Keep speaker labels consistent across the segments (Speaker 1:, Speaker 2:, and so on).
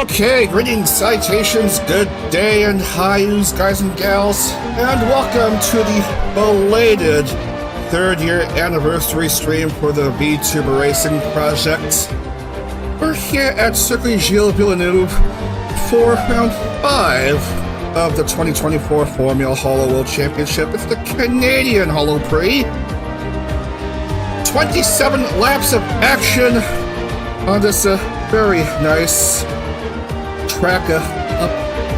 Speaker 1: Okay, greetings, salutations, good day, and hi-yous, guys and gals, and welcome to the belated third-year anniversary stream for the VTuber Racing project. We're here at Circuit Gilles Villeneuve for round 5 of the 2024 Formula Holo World Championship. It's the Canadian Holo Prix. 27 laps of action on this very nice track up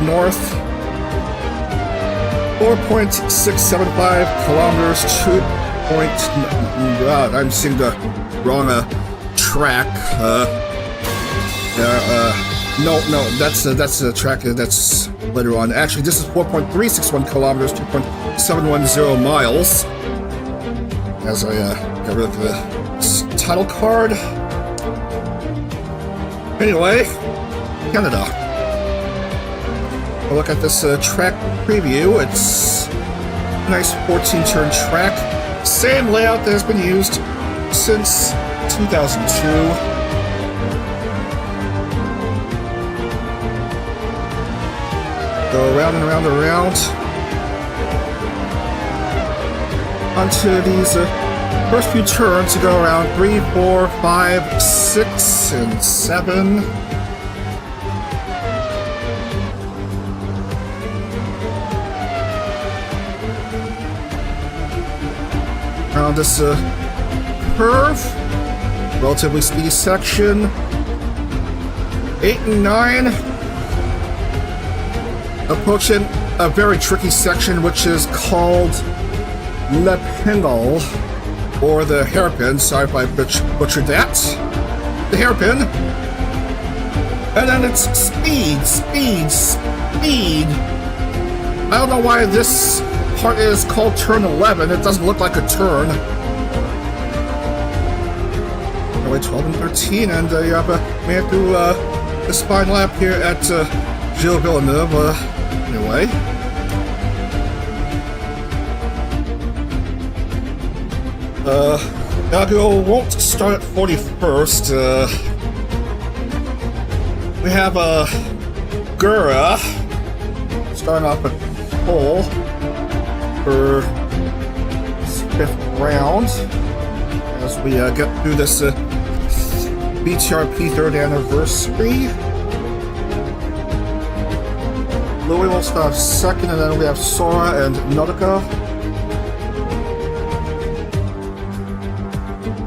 Speaker 1: north. 4.675 kilometers, 2 I'm seeing the wrong track. No, that's the track that's later on. Actually, this is 4.361 kilometers, 2.710 miles. As I got rid of the title card. Anyway, Canada. A look at this track preview. It's a nice 14-turn track. Same layout that has been used since 2002. Go around and around and around. Onto these first few turns to go around 3, 4, 5, 6, and 7. Around this curve, relatively speedy section. 8 and 9. Approaching a very tricky section, which is called Le Pingle, or the hairpin. Sorry if I butchered that. The hairpin. And then it's speed. I don't know why this part is called turn 11. It doesn't look like a turn. Anyway, 12 and 13, and you have made it through the spine lap here at Gilles Villeneuve. Anyway. Nago won't start at 41st. We have Gura starting off at pole for this 5th round as we get through this BTRP 3rd anniversary. Louis will start 2nd, and then we have Sora and Nautica.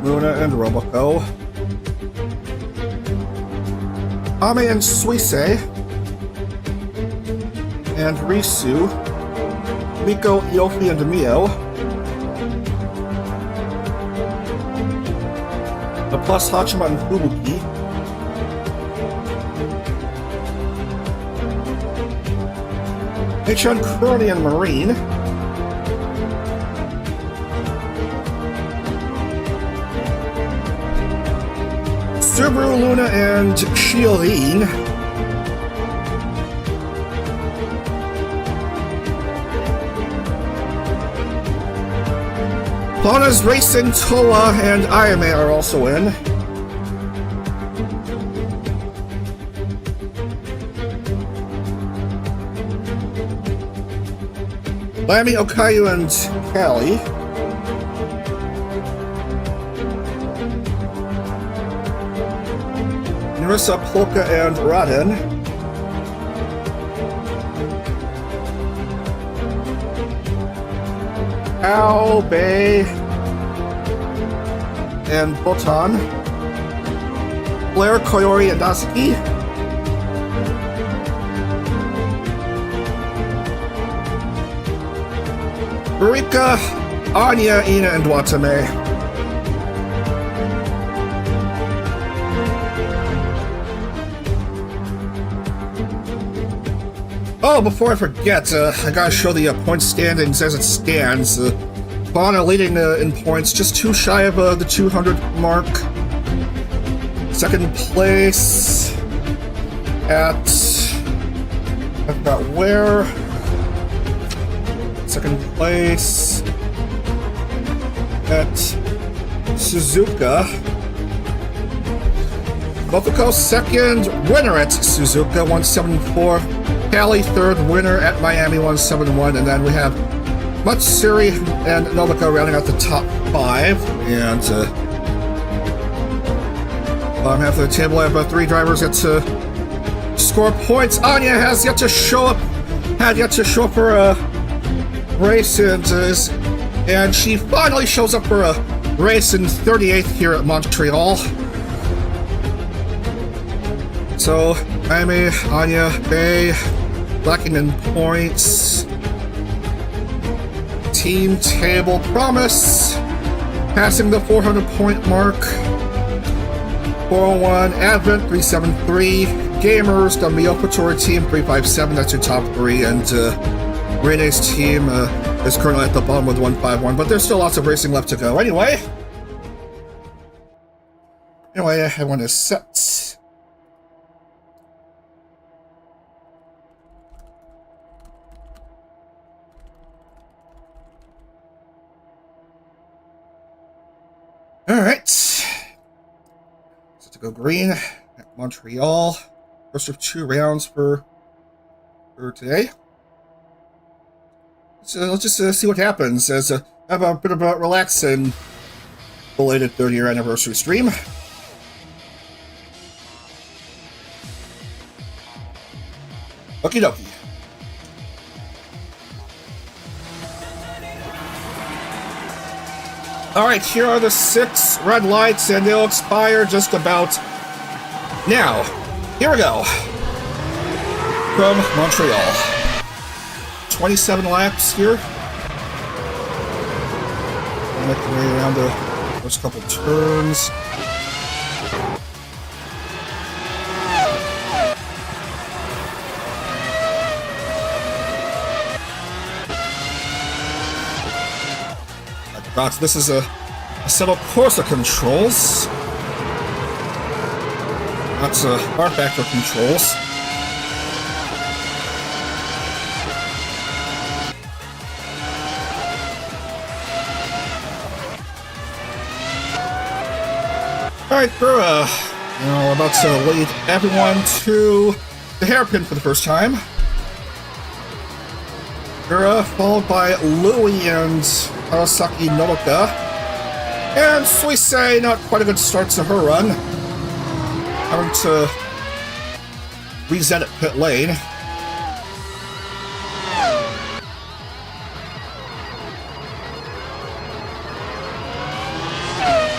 Speaker 1: Luna and Roboco. Ame and Suisse. And Risu. Miko, Yofi, and Mio. The plus Hachima and Fubuki. H.N. Crony and Marine. Subaru, Luna, and Shieldine. Fauna's Racing, Toa, and Ayame are also in. Lamy, Okayu, and Callie. Narissa, Polka, and Rodden. Al, Bay, and Botan. Blair, Koyori, and Dasuki. Marika, Anya, Ina, and Watame. Oh, before I forget, I gotta show the point standings as it stands. Fauna leading in points, just too shy of the 200 mark. 2nd place at... I forgot where. 2nd place at Suzuka. Mofico second winner at Suzuka, 174. Cali third winner at Miami, 171. And then we have Matsuri and Nobuko rounding out the top 5. And bottom half of the table, I have 3 drivers yet to score points. Anya has yet to show up, for a race, and she finally shows up for a race in 38th here at Montreal. So, Miami, Anya, Bay, lacking in points. Team table promise, passing the 400-point mark. 401, Advent, 373. Gamers, the Miyoko team, 357. That's your top 3. And Rene's team is currently at the bottom with 151. But there's still lots of racing left to go. Anyway, I want to set. Alright. Set to go green at Montreal. First of 2 rounds for today. So let's just see what happens as have a bit of a relaxing belated 30-year anniversary stream. Okie dokie. Alright, here are the 6 red lights, and they'll expire just about now. Here we go. From Montreal. 27 laps here. Make the way around the first couple turns. This is a set of Corsa controls. That's R factor controls. Alright, we're about to lead everyone to the hairpin for the first time. Gura, followed by Louie and Arasaki Nodoka. And Suisei, not quite a good start to her run. Having to reset at pit lane.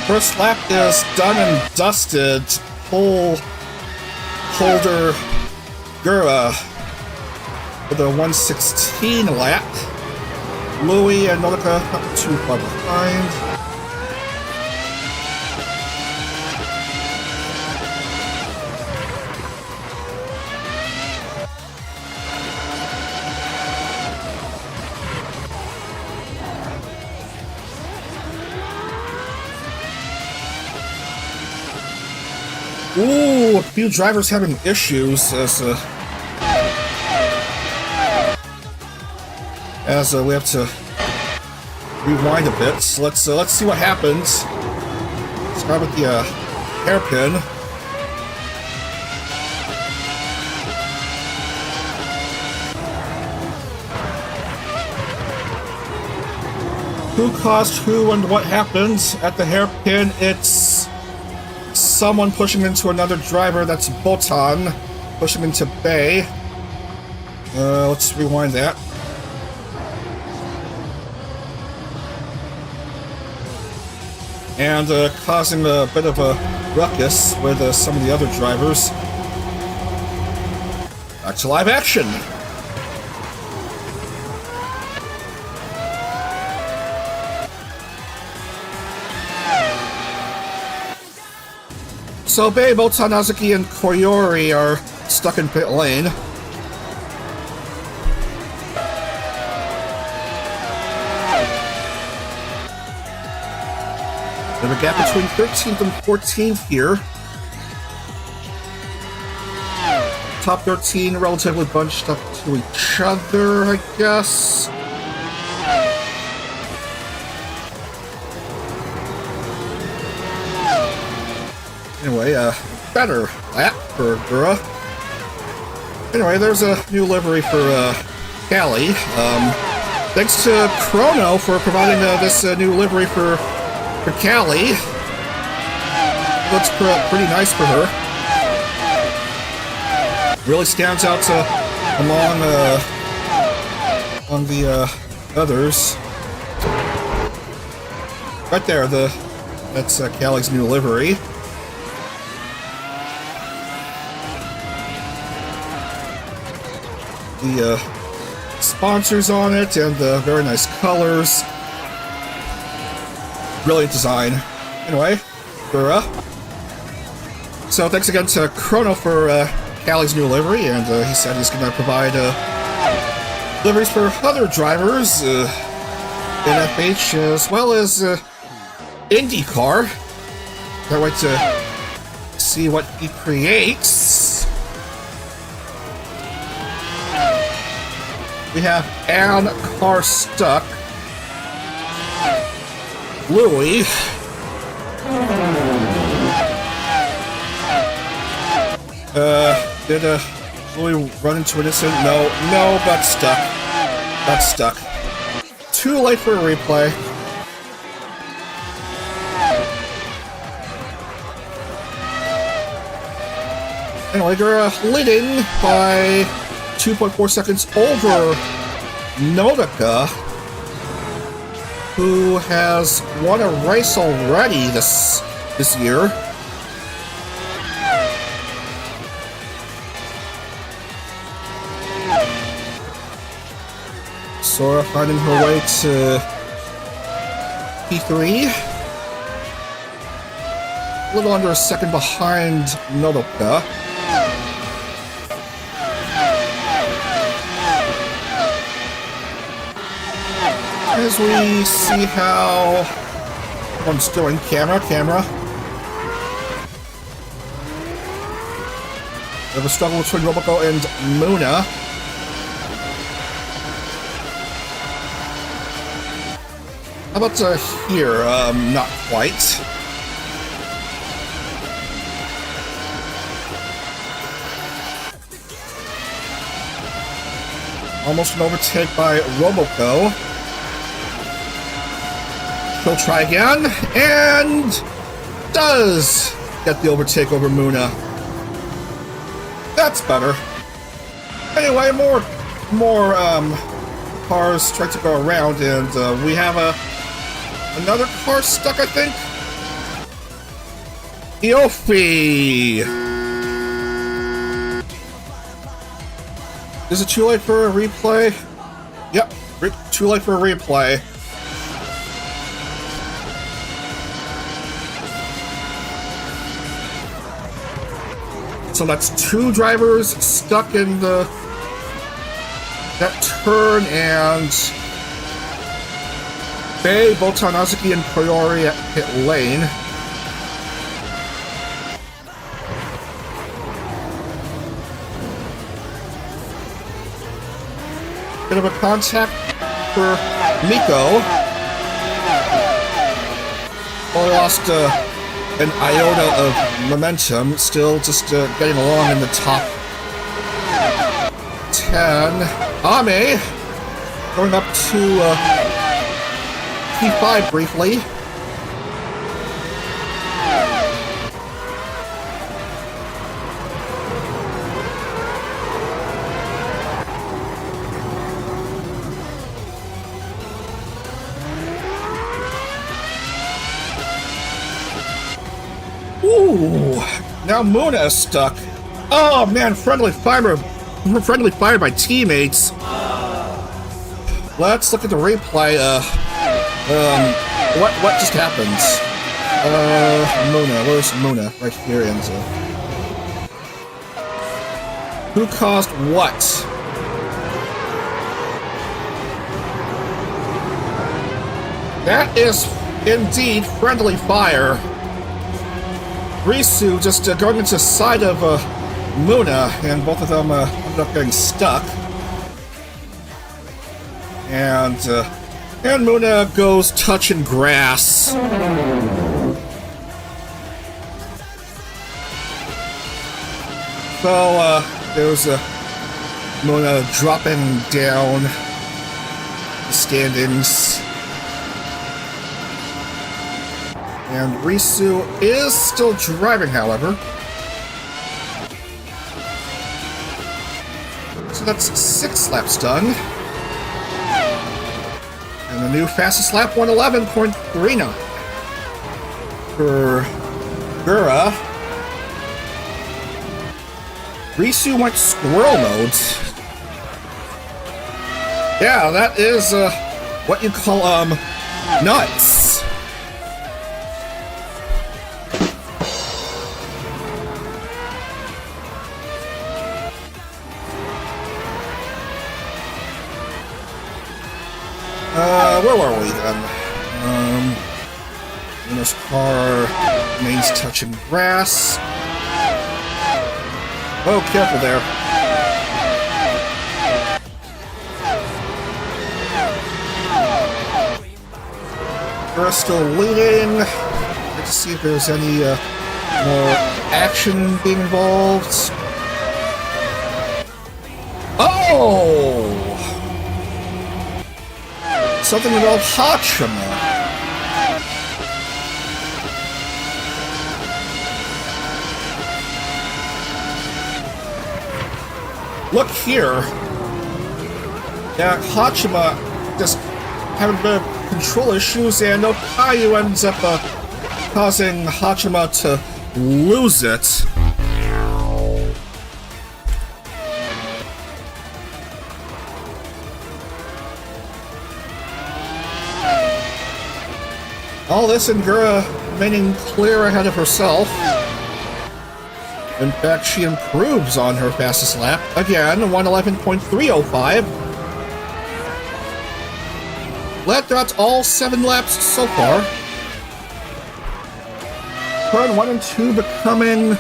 Speaker 1: First lap is done and dusted. Pole holder Gura with a 116 lap. Louie and Nodoka not too far behind. Ooh, a few drivers having issues as we have to rewind a bit. So let's see what happens. Start with the hairpin. Who caused who and what happened at the hairpin? It's someone pushing into another driver. That's Botan pushing into Bay. Let's rewind that. And causing a bit of a ruckus with some of the other drivers. Back to live action. So Bei, Botan, Azuki, and Koyori are stuck in pit lane. There's a gap between 13th and 14th here. Top 13 relatively bunched up to each other, I guess. Anyway, better lap for Gura. Anyway, there's a new livery for Callie. Thanks to Chrono for providing this new livery for Callie. Looks pretty nice for her. Really stands out among the others. Right there, that's Callie's new livery. The sponsors on it and the very nice colors. Brilliant design. Anyway, so thanks again to Chrono for Callie's new livery, and he said he's going to provide liveries for other drivers in FH as well as IndyCar. Can't wait to see what he creates. We have Ann Carstuck, Louie, did Louie run into an incident? No, got stuck. Got stuck. Too late for a replay. Anyway, they're leading by 2.4 seconds over Notica, who has won a race already this year. Sora finding her way to P3. A little under a second behind Nodoka. As we see how one's doing. Camera. We have a struggle between Roboco and Muna. How about here? Not quite. Almost an overtake by Roboco. He'll try again, and does get the overtake over Muna. That's better. Anyway, more cars try to go around, and we have another car stuck, I think. Yofi! Is it too late for a replay? Yep, too late for a replay. So that's two drivers stuck in that turn, and Bay, Botanazuki, and Priori at pit lane. Bit of a contact for Miko. Only lost an iota of momentum, still just getting along in the top 10. Ame going up to P5 briefly. Ooh, now Muna is stuck. Oh man, friendly fire by teammates. Let's look at the replay. What just happened? Muna, where's Muna? Right here, Enzo. Who caused what? That is indeed friendly fire. Risu just going into the side of Muna, and both of them ended up getting stuck. And Muna goes touching grass. So, there's Mona dropping down the standings. And Risu is still driving, however. So that's 6 laps done. And the new fastest lap, 111.39. For Gura. Risu went squirrel mode. Yeah, that is what you call nuts. Where were we then? This car remains touching grass. Oh, careful there. We're still leading. Let's see if there's any more action being involved. Oh! Something about Hachima. Look here. Yeah, Hachima just having a bit of control issues, and Okayu ends up causing Hachima to lose it. All this and Gura remaining clear ahead of herself. In fact, she improves on her fastest lap. Again, 111.305. That's all 7 laps so far. Turn 1 and 2 becoming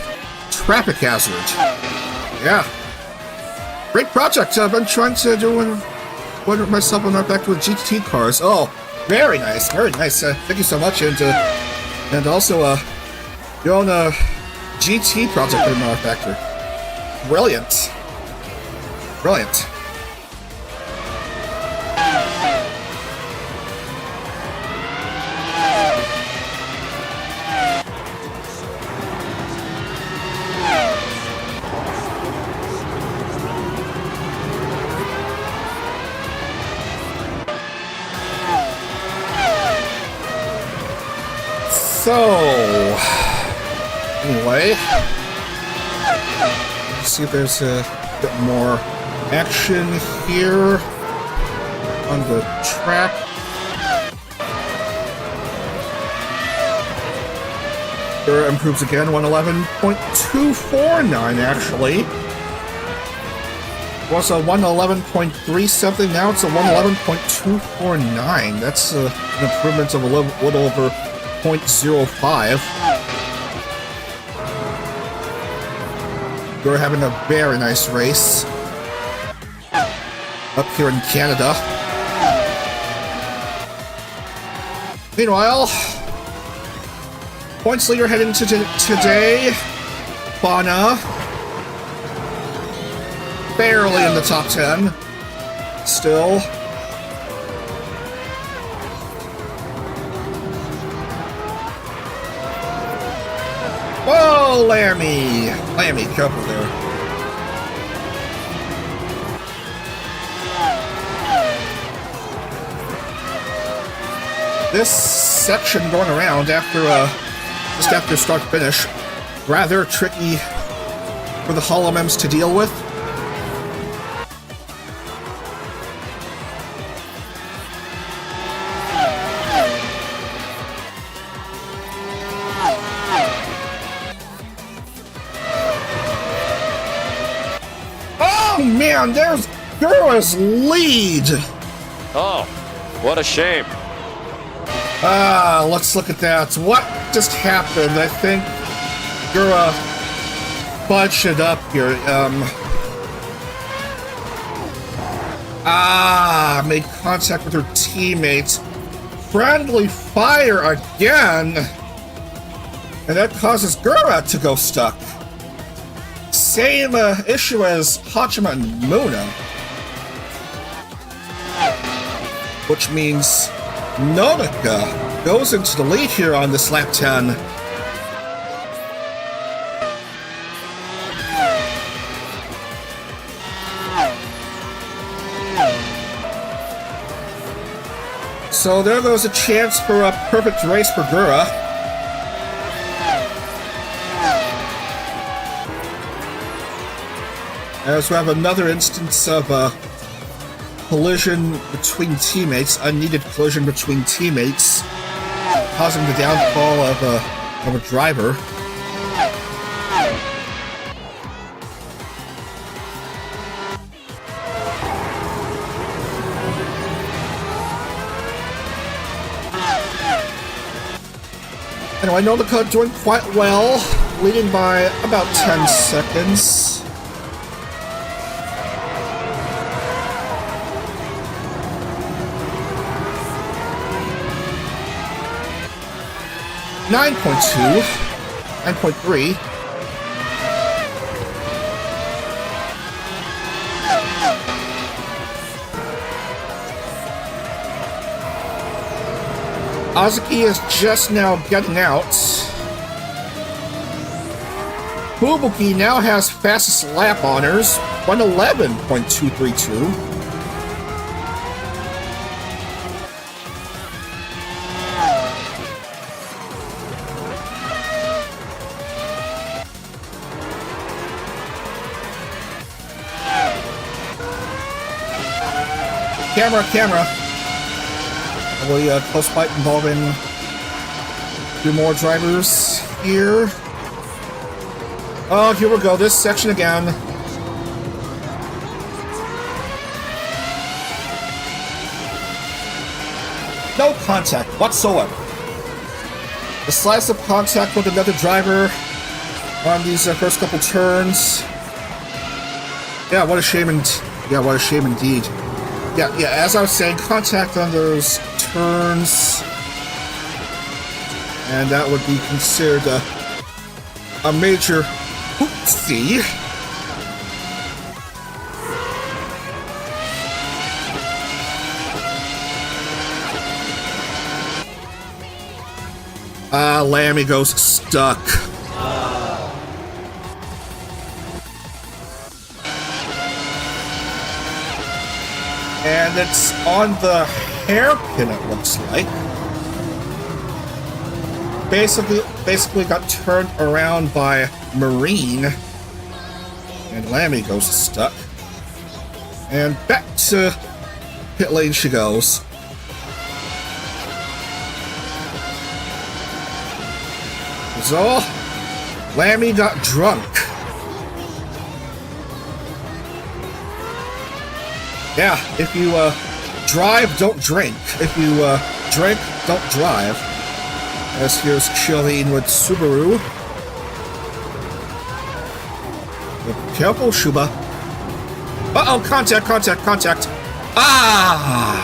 Speaker 1: traffic hazard. Yeah. Great project. I've been trying to do one with myself on our back with GT cars. Oh. Very nice, very nice. Thank you so much, and also your own GT project in our factory. Brilliant, brilliant. So, anyway, let's see if there's a bit more action here on the track. There improves again, 111.249 actually. It was a 111.3 something, now it's a 111.249. That's an improvement of a little over 0.05. We're having a very nice race up here in Canada. Meanwhile, points leader heading to today, Fauna. Barely in the top 10. Still. Whoa, Lammy! Lammy, careful there. This section going around after, just after start-finish, rather tricky for the holomems to deal with. Man, there's Gura's lead!
Speaker 2: Oh, what a shame.
Speaker 1: Let's look at that. What just happened? I think Gura fudged it up here. Made contact with her teammates. Friendly fire again! And that causes Gura to go stuck. Same issue as Hachima and Muna. Which means Nonica goes into the lead here on this lap 10. So there goes a chance for a perfect race for Gura. As we have another instance of a collision between teammates, unneeded collision between teammates, causing the downfall of a driver. Anyway, Nonica doing quite well, leading by about 10 seconds. Nine 9.3. Azuki is just now getting out. Fubuki now has fastest lap honors, 111.232. Camera. Probably a close fight involving two more drivers here. Oh, here we go. This section again. No contact whatsoever. The slice of contact with another driver on these first couple turns. Yeah, what a shame indeed. Yeah, as I was saying, contact on those turns, and that would be considered a major oopsie. Lammy goes stuck. And it's on the hairpin, it looks like. Basically got turned around by Marine. And Lammy goes stuck. And back to pit lane she goes. So, Lammy got drunk. Yeah, if you drive, don't drink. If you drink, don't drive. As here's chilling with Subaru. Careful, Shuba. Uh-oh, contact. Ah!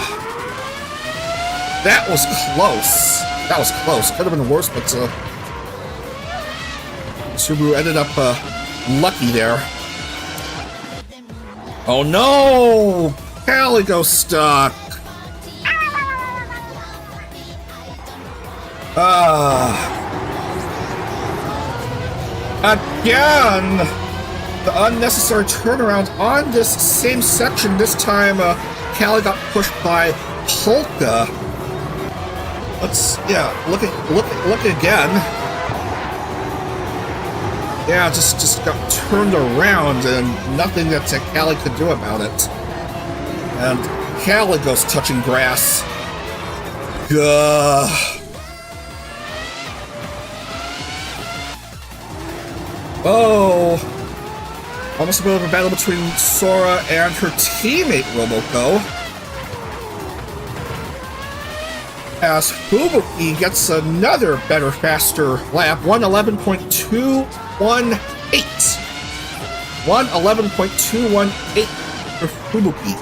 Speaker 1: That was close. Could have been worse, but Subaru ended up lucky there. Oh no! Caligo stuck. Again! The unnecessary turnaround on this same section. This time, Cali got pushed by Polka. Look again. Yeah, just got turned around and nothing that Cali could do about it. And Cali goes touching grass. Gah. Oh. Almost a bit of a battle between Sora and her teammate Roboco. As Fubuki gets another better, faster lap, 111.218. 111.218 for Fubuki.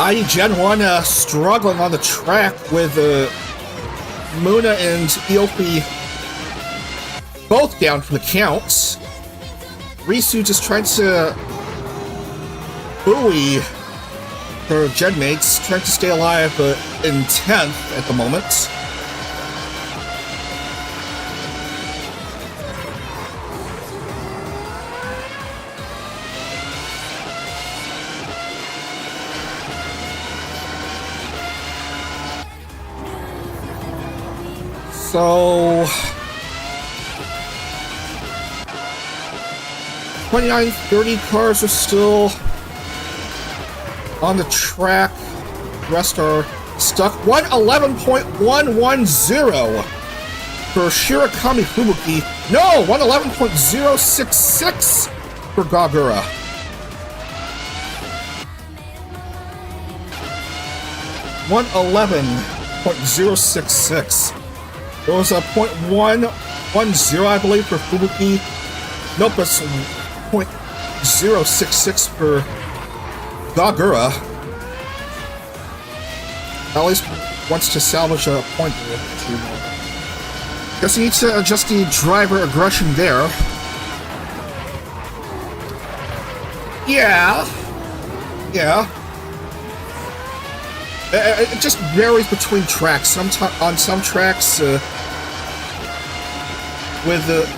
Speaker 1: ID Gen 1 struggling on the track with Muna and Eopi both down from the counts. Risu just trying to buoy her gen mates, trying to stay alive in 10th at the moment. So 29-30 cars are still on the track. The rest are stuck. 111.110 for Shirakami Fubuki. No, 111.066 for Gagura. .066. There was a .110, I believe, for Fubuki. Nope, it's .066 for Gagura. At least wants to salvage a point or two more. Guess he needs to adjust the driver aggression there. Yeah. It just varies between tracks. On some tracks,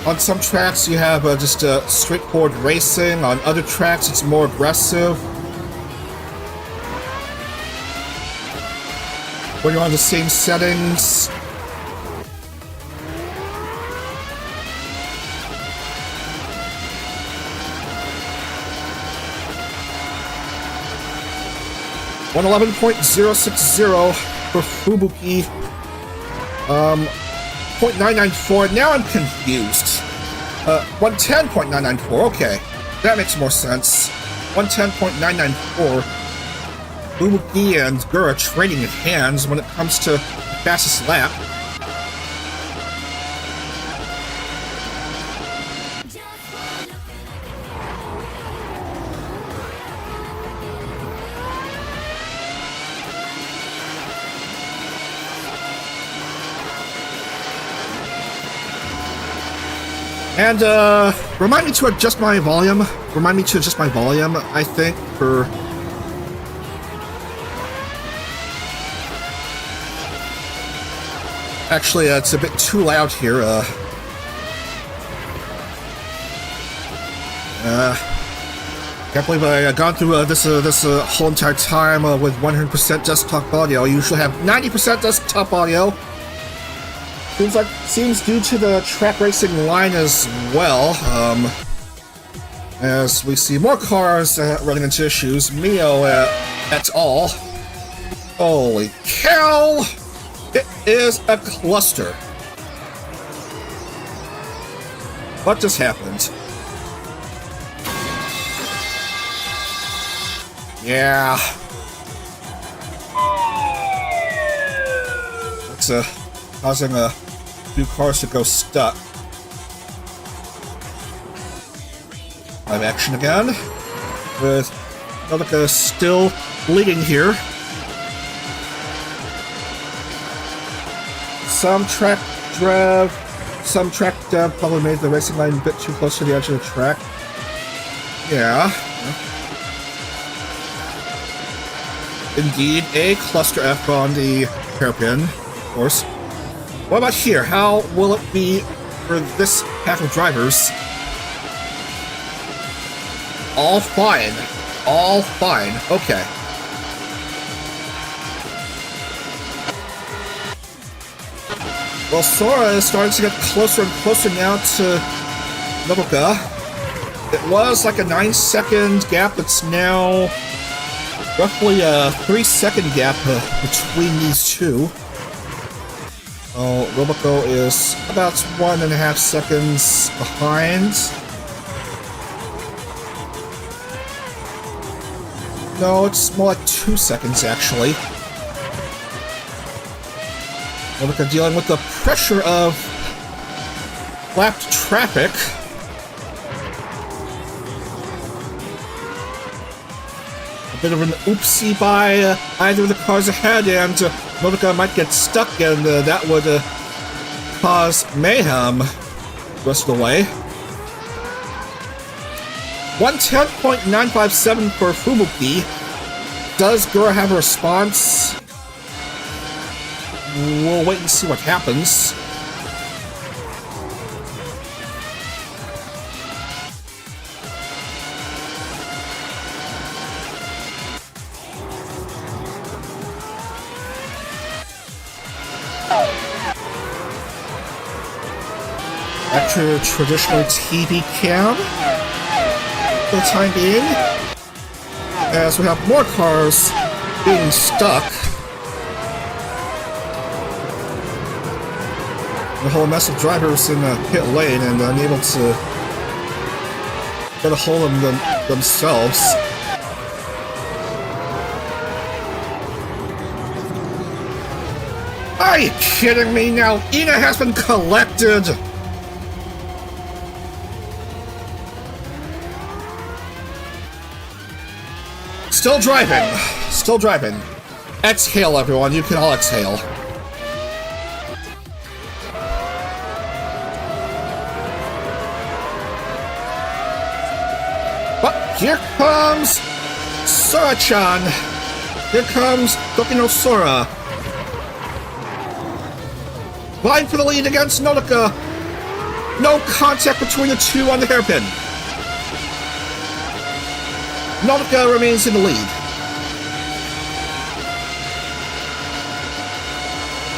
Speaker 1: on some tracks you have just straightforward racing. On other tracks, it's more aggressive. When you're on the same settings. .111.060 for Fubuki. 0.994. Now I'm confused. 110.994. Okay, that makes more sense. 110.994. Fubuki and Gura trading in hands when it comes to the fastest lap. And, remind me to adjust my volume. I think, for... Actually, it's a bit too loud here, Can't believe I've gone through this whole entire time with 100% desktop audio. I usually have 90% desktop audio. Seems due to the track racing line as well. As we see more cars running into issues. Mio et al. Holy cow! It is a cluster. What just happened? Yeah. It's causing a few cars to go stuck. Live action again. With Nodoka still bleeding here. Some track dev probably made the racing line a bit too close to the edge of the track. Yeah. Indeed, a cluster F on the hairpin, of course. What about here? How will it be for this pack of drivers? All fine. All fine. Okay. Well, Sora is starting to get closer and closer now to Nodoka. It was like a 9-second gap. It's now roughly a 3-second gap between these two. Roboco is about 1.5 seconds behind. No, it's more like 2 seconds actually. Roboco dealing with the pressure of lapped traffic. bit of an oopsie by either of the cars ahead, and Notica might get stuck, and that would cause mayhem the rest of the way. 110.957 for Fubuki. Does Gura have a response? We'll wait and see what happens. After traditional TV cam for the time being, as we have more cars being stuck. The whole mess of drivers in the pit lane and unable to get a hold of them themselves. Are you kidding me now? Ina has been collected! Still driving. Still driving. Exhale, everyone. You can all exhale. But here comes Sora-chan. Here comes Dokino Sora. Vying for the lead against Notica. No contact between the two on the hairpin. Notica remains in the lead.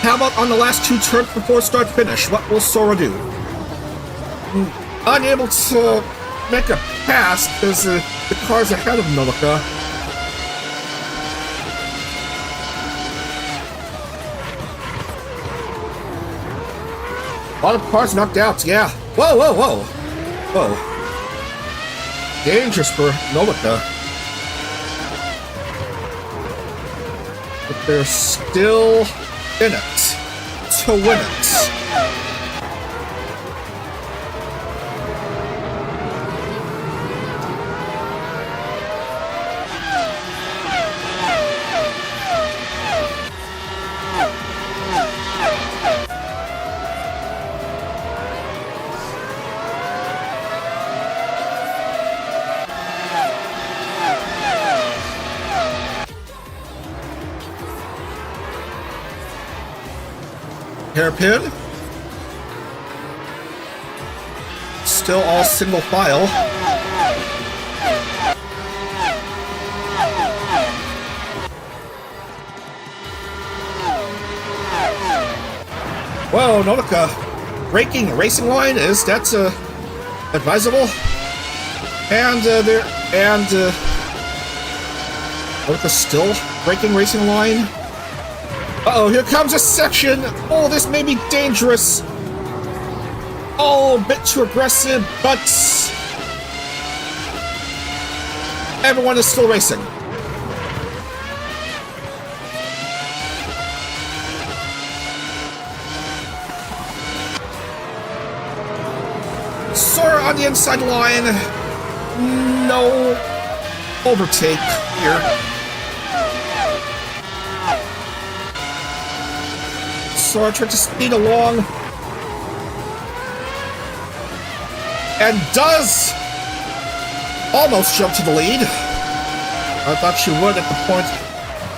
Speaker 1: How about on the last two turns before start finish? What will Sora do? Unable to make a pass because the car's ahead of Notica. A lot of cars knocked out, yeah. Whoa, whoa, whoa. Whoa. Dangerous for Notica. But they're still in it to win it. Hairpin. Still all single file. Whoa, Notica. Breaking racing line, that's advisable? And Notica still breaking racing line. Uh-oh, here comes a section! Oh, this may be dangerous! Oh, a bit too aggressive, but... everyone is still racing. Sora on the inside line. No overtake here. Sora tried to speed along. And does almost jump to the lead. I thought she would at the point.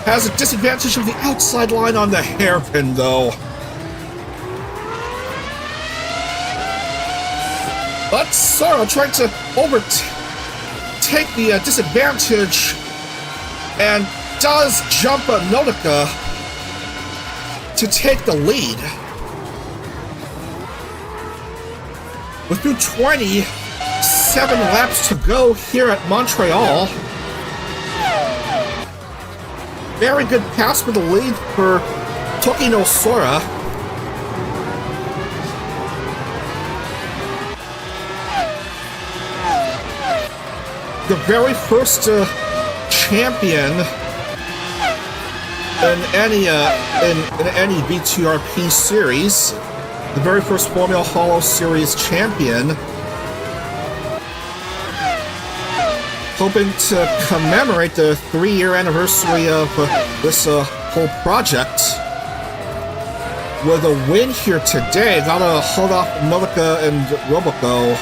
Speaker 1: Has a disadvantage of the outside line on the hairpin, though. But Sora tried to overtake the disadvantage and does jump a Notica to take the lead. With 27 laps to go here at Montreal. Very good pass for the lead for Tokino Sora. The very first champion in any BTRP series, the very first Formula Holo series champion, hoping to commemorate the 3-year anniversary of this whole project with a win here today. Gotta hold off Modica and Roboco,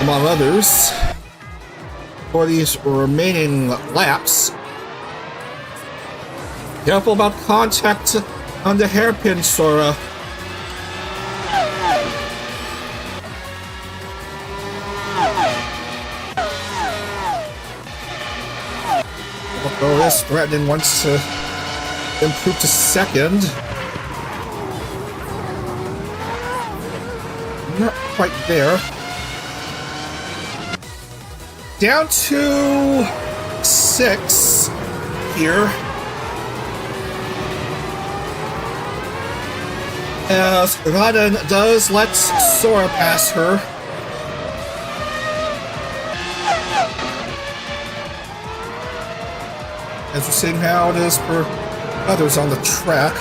Speaker 1: among others, for these remaining laps. Careful about contact on the hairpin, Sora. Roboco is threatening, wants to improve to second. Not quite there. Down to 6 here. As Raden does let Sora pass her. As we're seeing how it is for others on the track.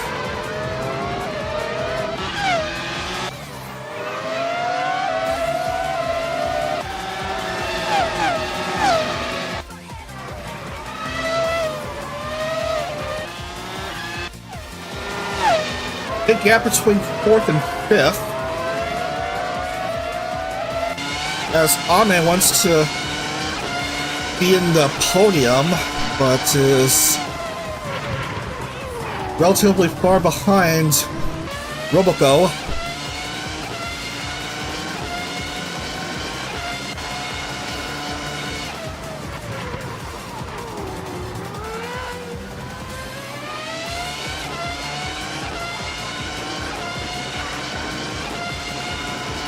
Speaker 1: Big gap between 4th and 5th. As Ame wants to be in the podium, but is relatively far behind Roboco.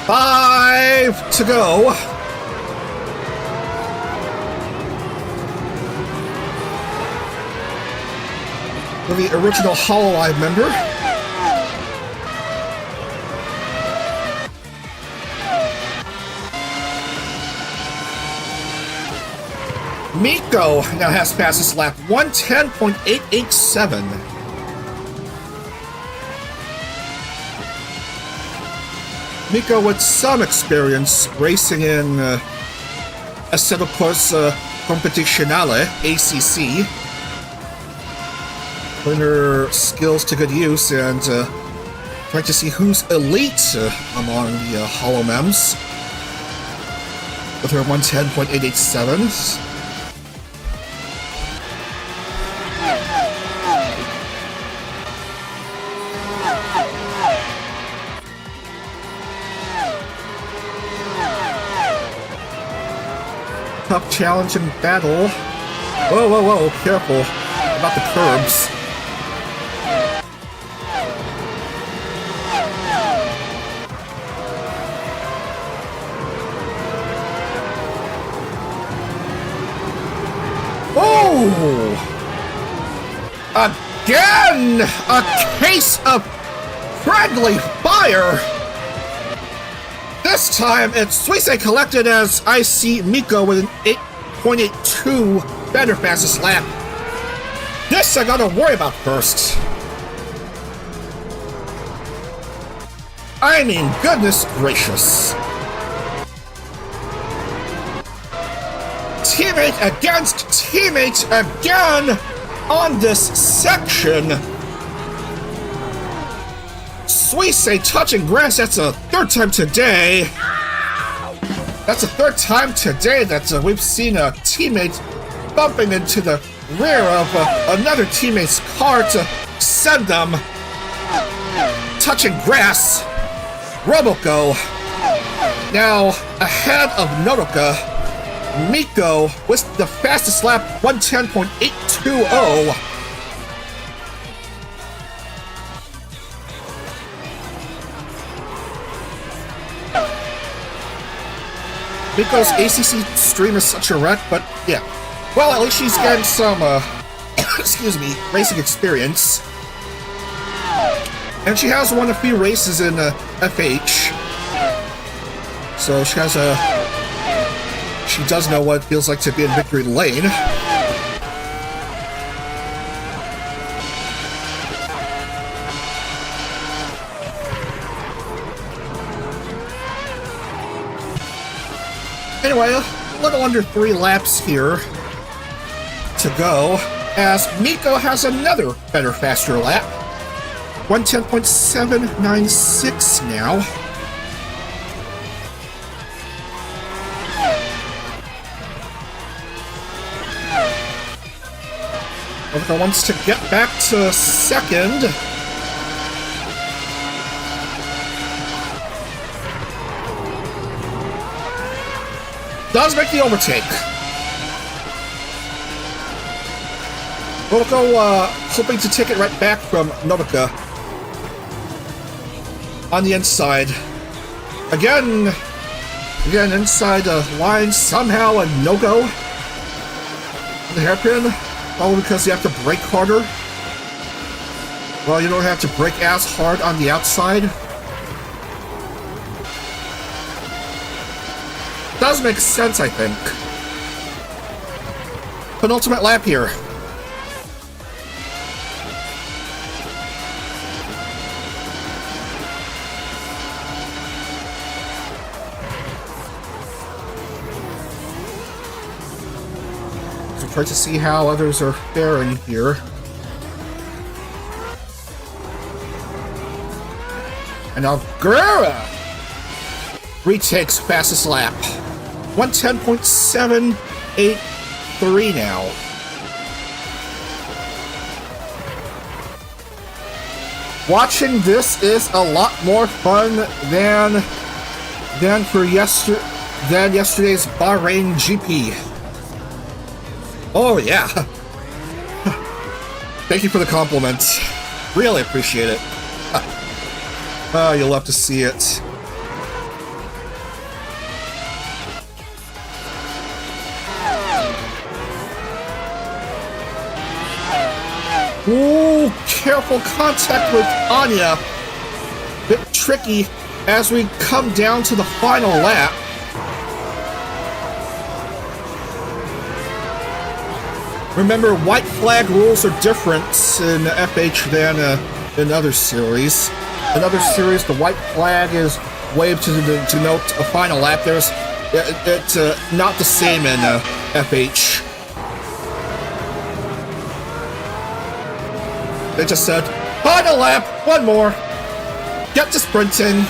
Speaker 1: Five to go. For the original hololive member. Miko now has fastest lap, 1:10.887. Miko with some experience racing in Assetto Corsa Competizionale, ACC. Putting her skills to good use and trying to see who's elite among the holomems. With her 1:10.887. Tough challenge and battle. Whoa, whoa, whoa, careful about the curbs. Oh! Again! A case of friendly fire! This time, it's Suisse collected as I see Miko with an 8.82 better fastest lap. This I gotta worry about first. I mean, goodness gracious. Teammate against teammate again on this section. Suisse touching grass, that's a third time today. That's the third time today that we've seen a teammate bumping into the rear of another teammate's car to send them touching grass. Roboco now ahead of Nodoka. Miko with the fastest lap, 1:10.820. Miko's ACC stream is such a wreck, but yeah. Well, at least she's getting some, excuse me, racing experience. And she has won a few races in FH. So she has she does know what it feels like to be in victory lane. Anyway, little under 3 laps here to go, as Miko has another better, faster lap. 110.796 now. Monica wants to get back to second. Does make the overtake. Monaco hoping to take it right back from Nobuka. On the inside. Again inside the line, somehow a no-go. The hairpin, probably because you have to brake harder. Well, you don't have to brake as hard on the outside. Does make sense, I think. Penultimate lap here. So try to see how others are faring here. And now Guerrera retakes fastest lap. 110.783 now. Watching this is a lot more fun than yesterday's Bahrain GP. Oh yeah. Thank you for the compliment. Really appreciate it. Oh, you'll love to see it. Ooh, careful contact with Anya. Bit tricky as we come down to the final lap. Remember, white flag rules are different in FH than in other series. In other series, the white flag is waved to denote a final lap. It's not the same in FH. They just said, final lap, one more. Get to sprinting.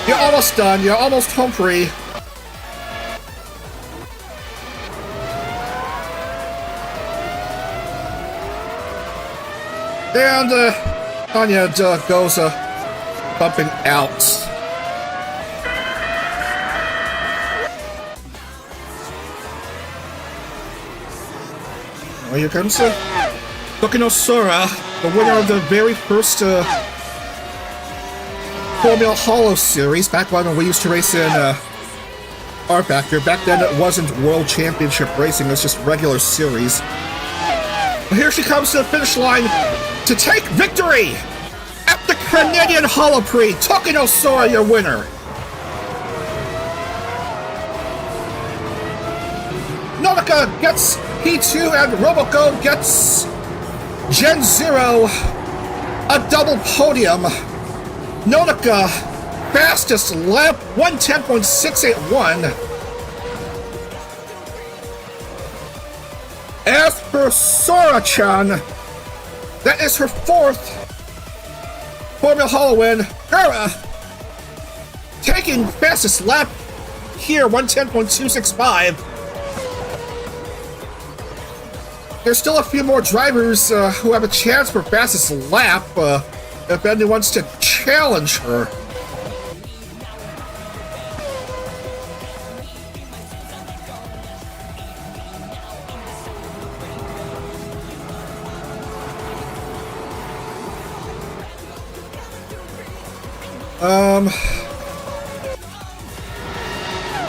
Speaker 1: You're almost done. You're almost home free. And Anya goes bumping out. Well, here comes Tokinosora, the winner of the very first Formula Holo series, back when we used to race in R-Factor. Back then it wasn't World Championship racing, it was just regular series. But here she comes to the finish line to take victory at the Canadian Holo Prix. Tokinosora, your winner. Nobuka gets P2 and Roboco gets Gen 0, a double podium. Nobuka, fastest lap, 110.681. As for Sora-chan, that is her 4th Formula Holo win. Guerrera taking fastest lap here, 110.265. There's still a few more drivers who have a chance for fastest lap if anyone wants to challenge her.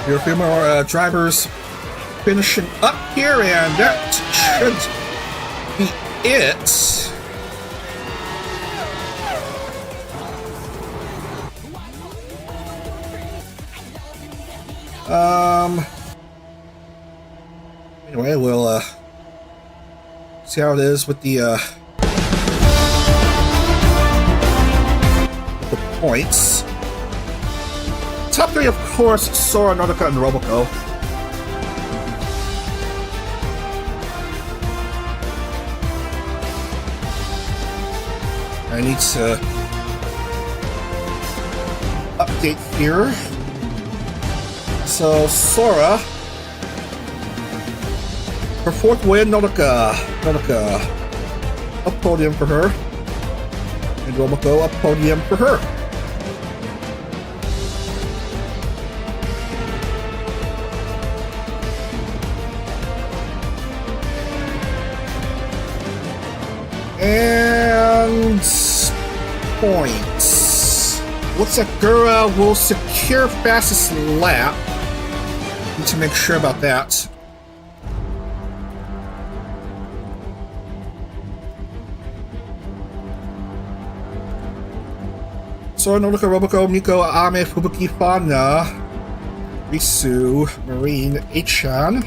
Speaker 1: There are a few more drivers finishing up here, and that should be it. Anyway, we'll see how it is with the points. Top 3, of course, Sora, Nobuka, and Roboco. I need to update here. So, Sora, her fourth win, Nautica, a podium for her. And Roboco, a podium for her. And points. Looks like Gura will secure fastest lap. Need to make sure about that. So Nautica, Roboco, Miko, Ame, Fubuki, Fauna, Risu, Marine, Achan,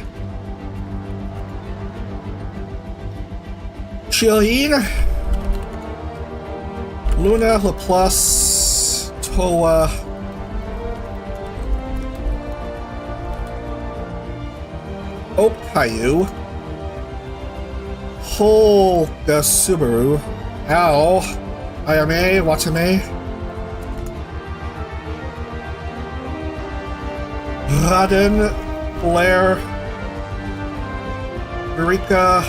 Speaker 1: Chilin, Luna, Laplace, Toa, Okayu, Holga, Subaru, Al, Ayame, Watame, Raden, Blair, Eureka,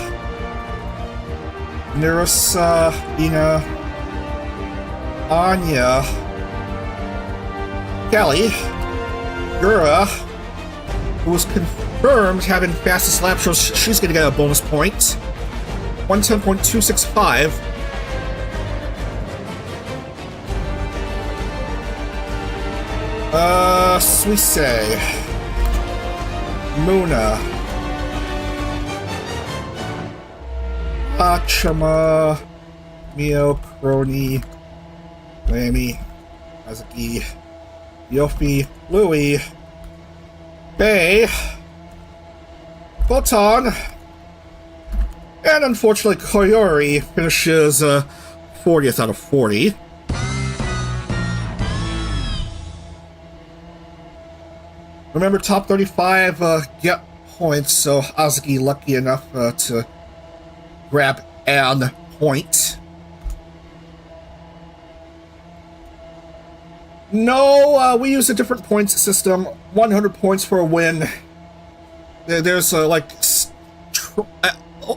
Speaker 1: Nerissa, Ina, Anya, Kelly, Gura, who was confirmed having fastest lap, so she's going to get a bonus point. 110.265. Suisse, Muna, Achama, Mio, Crony, Lamy, Azuki, Yofi, Louie, Bay, Photon, and unfortunately Koyori finishes 40th out of 40. Remember, top 35 get points, so Azuki lucky enough to grab an point. No, we use a different points system. 100 points for a win. There's like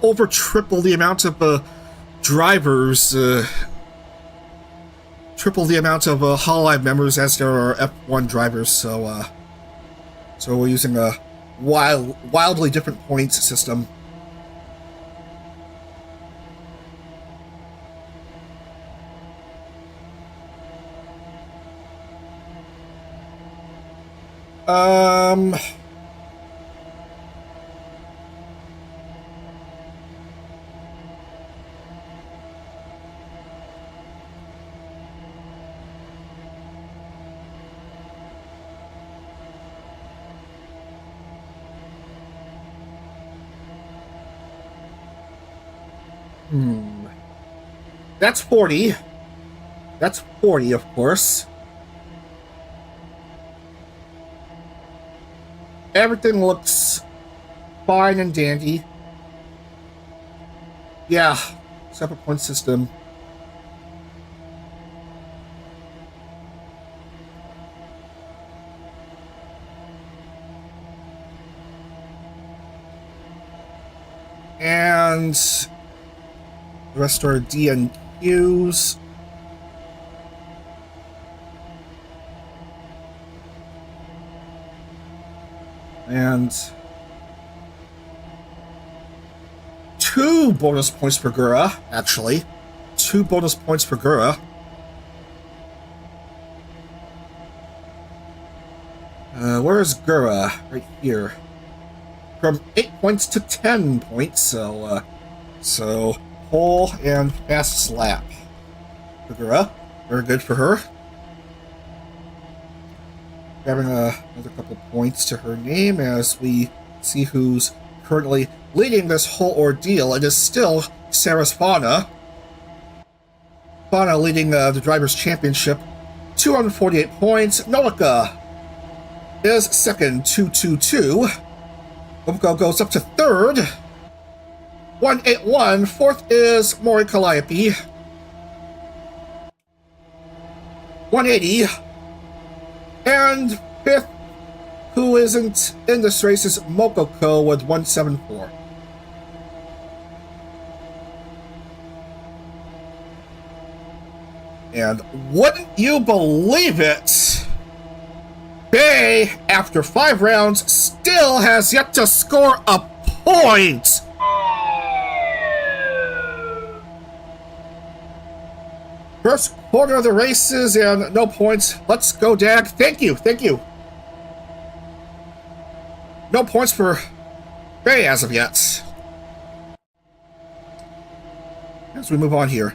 Speaker 1: over triple the amount of drivers, triple the amount of hololive members as there are F1 drivers. So we're using a wildly different points system. That's 40. That's 40, of course. Everything looks fine and dandy. Yeah, separate point system. And the rest are D and Qs. And 2 bonus points per Gura, actually. 2 bonus points per Gura. Where is Gura? Right here. From 8 points to 10 points, so pole and fastest lap for Gura. Very good for her. Grabbing another couple points to her name as we see who's currently leading this whole ordeal. It is still Sarah's Fauna. Fauna leading the Drivers' Championship, 248 points. Nolika is second, 222. Umko goes up to third, 181. Fourth is Mori Calliope. 180. And fifth, who isn't in this race, is Mokoko with 174. And wouldn't you believe it, Bay, after 5 rounds, still has yet to score a point! First quarter of the races and no points. Let's go, Dag. Thank you, thank you. No points for Bay as of yet. As we move on here.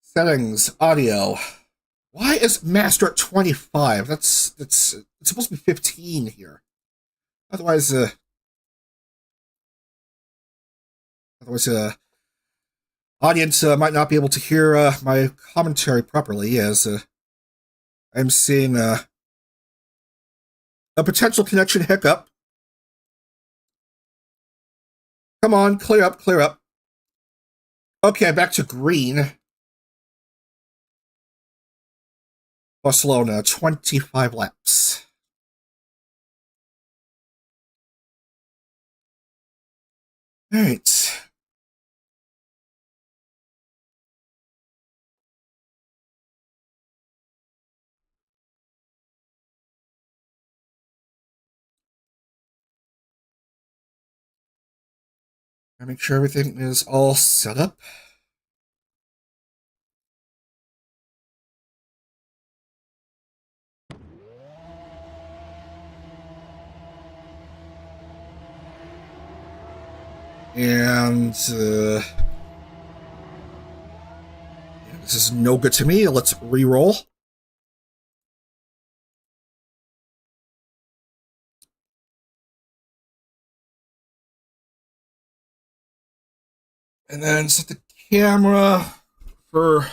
Speaker 1: Settings, audio. Why is master at 25? It's supposed to be 15 here. Otherwise, audience might not be able to hear my commentary properly, as I'm seeing a potential connection hiccup. Come on, clear up, clear up. Okay, back to green. Barcelona, 25 laps. All right. I make sure everything is all set up. And this is no good to me. Let's re-roll. And then set the camera for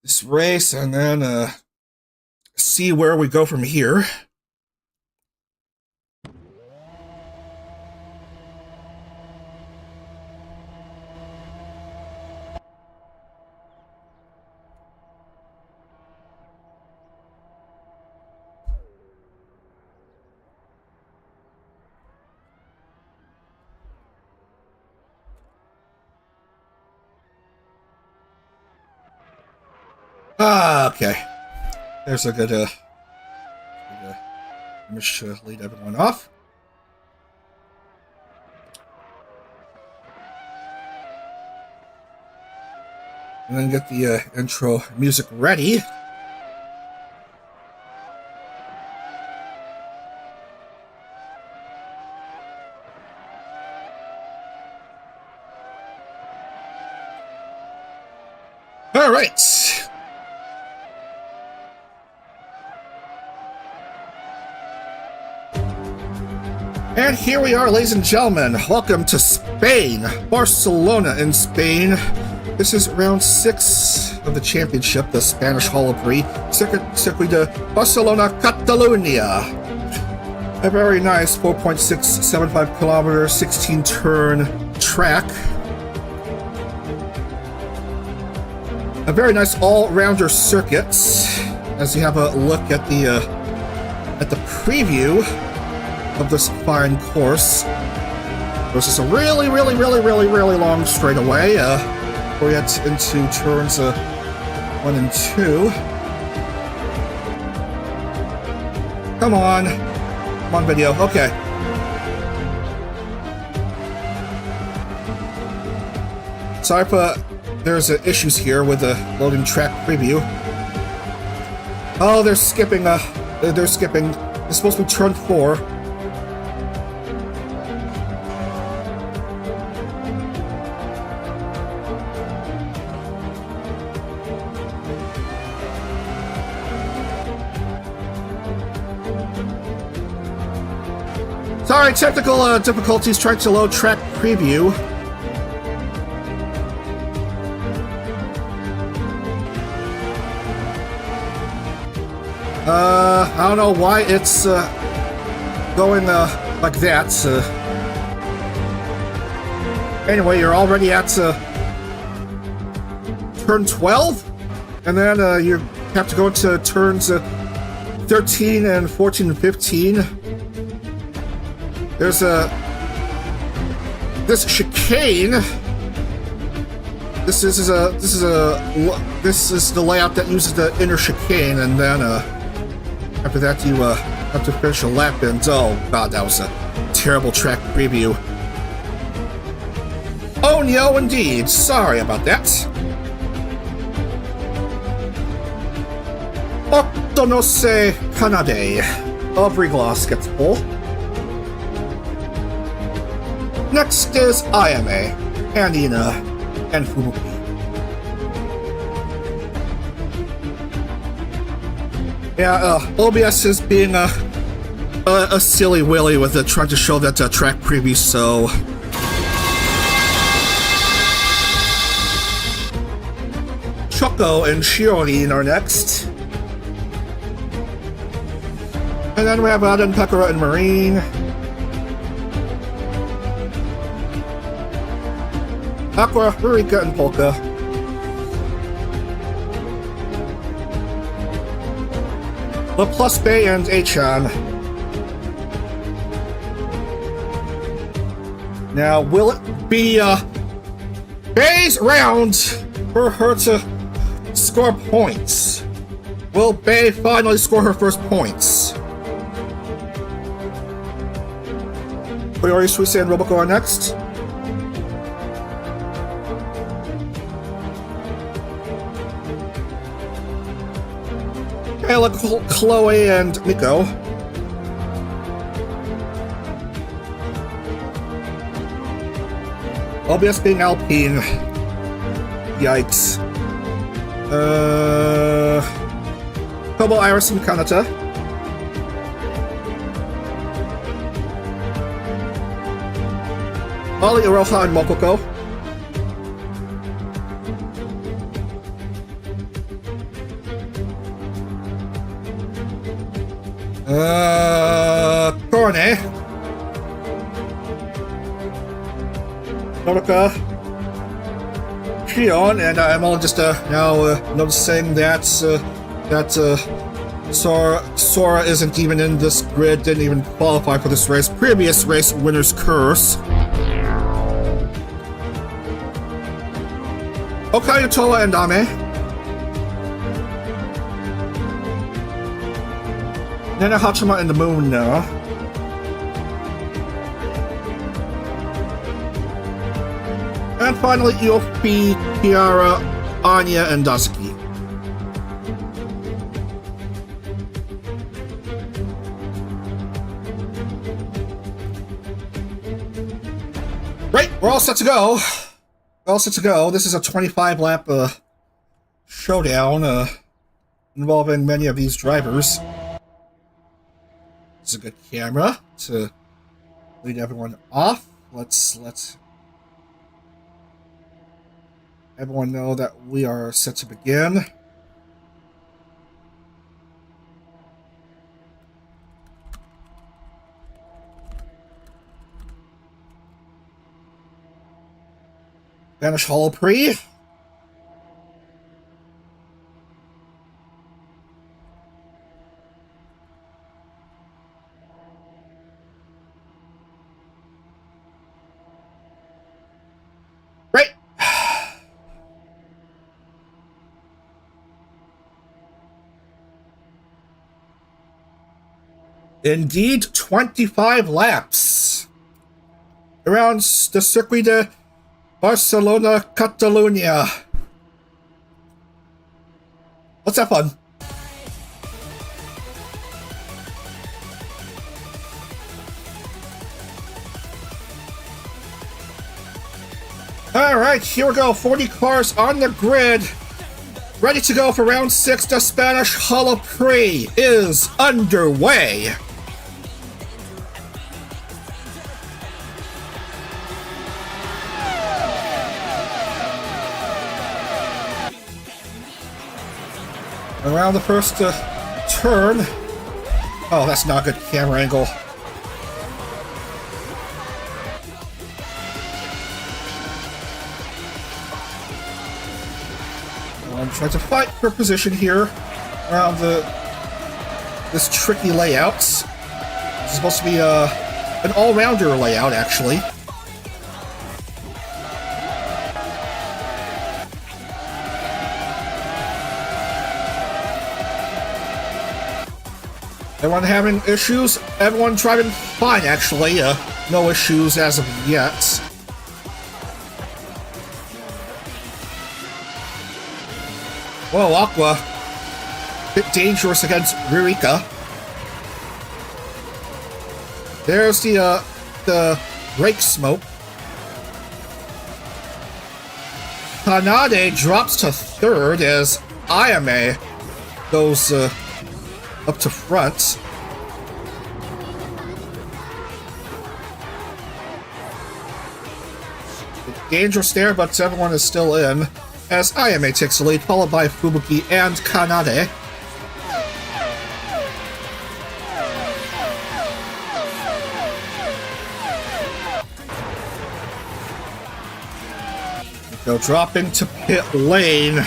Speaker 1: this race, and then see where we go from here. Okay. There's a good image to lead everyone off. And then get the intro music ready. All right. And here we are, ladies and gentlemen. Welcome to Spain, Barcelona in Spain. This is round 6 of the championship, the Spanish Holo Prix, Circuit de Barcelona-Catalunya. A very nice 4.675 kilometer, 16 turn track. A very nice all-rounder circuit. As you have a look at the preview of this fine course. This is a really long straightaway before we get into turns 1 and 2. Come on video. Okay. Sorry for there's issues here with the loading track preview. Oh, they're skipping. They're skipping. It's supposed to be turn 4. Sorry, technical difficulties trying to load track preview. I don't know why it's going like that. Anyway, you're already at turn 12, and then you have to go to turns 13 and 14 and 15. There's this chicane. This is the layout that uses the inner chicane, and then after that you have to finish a lap. And oh god, that was a terrible track preview. Oh no, indeed. Sorry about that. Octonose Canade of Regloss gets pole. Next is IMA, Andina, and Fubuki. Yeah, OBS is being a silly willy with trying to show that track preview, so... Choco and Shiorin are next. And then we have Aden, Pekora, and Marine. Aqua, Eureka, and Polka. Laplace Bay and Achan. Now, will it be Bay's round for her to score points? Will Bay finally score her first points? Koyori, Suisse, and Roboco are next. Kayla, Chloe, and Nico. OBS being Alpine. Yikes. Kobo, Iris, and Kanata. Ollie, Iroha, and Mokoko. Korone. Norika. Shion, and I'm all just now noticing that Sora isn't even in this grid, didn't even qualify for this race. Previous race winner's curse. Okayutola and Ame. Nana Hachima and the Moon now. And finally, Yofi, Kiara, Anya, and Dasuki. Right, we're all set to go. We're all set to go. This is a 25-lap showdown involving many of these drivers. This is a good camera to lead everyone off. Let's everyone know that we are set to begin. Spanish Holo Prix. Right. Indeed, 25 laps around the Circuit de Barcelona-Catalunya. Let's have fun. Alright, here we go. 40 cars on the grid. Ready to go for round 6. The Spanish Holo Prix is underway. Around the first turn. Oh, that's not a good camera angle. I'm trying to fight for position here around this tricky layout. This is supposed to be an all-rounder layout, actually. Everyone having issues? Everyone driving fine, actually. No issues as of yet. Whoa, Aqua. Bit dangerous against Ririka. There's the brake smoke. Kanade drops to third as Ayame goes up to front. Dangerous there, but everyone is still in, as Ayame takes the lead, followed by Fubuki and Kanade. They'll drop into pit lane.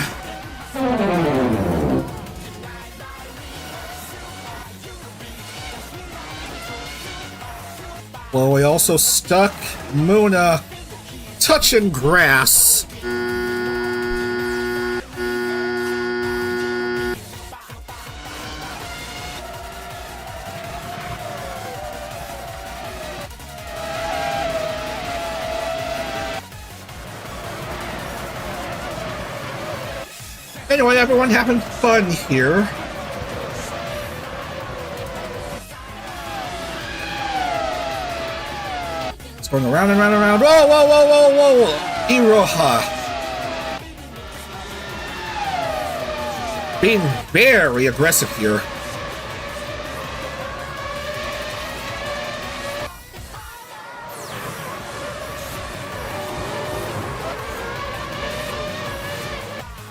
Speaker 1: Well, we also stuck Muna touching grass. Anyway, everyone having fun here. It's going around and round and round. Whoa, whoa, whoa, whoa, whoa! Iroha. Being very aggressive here.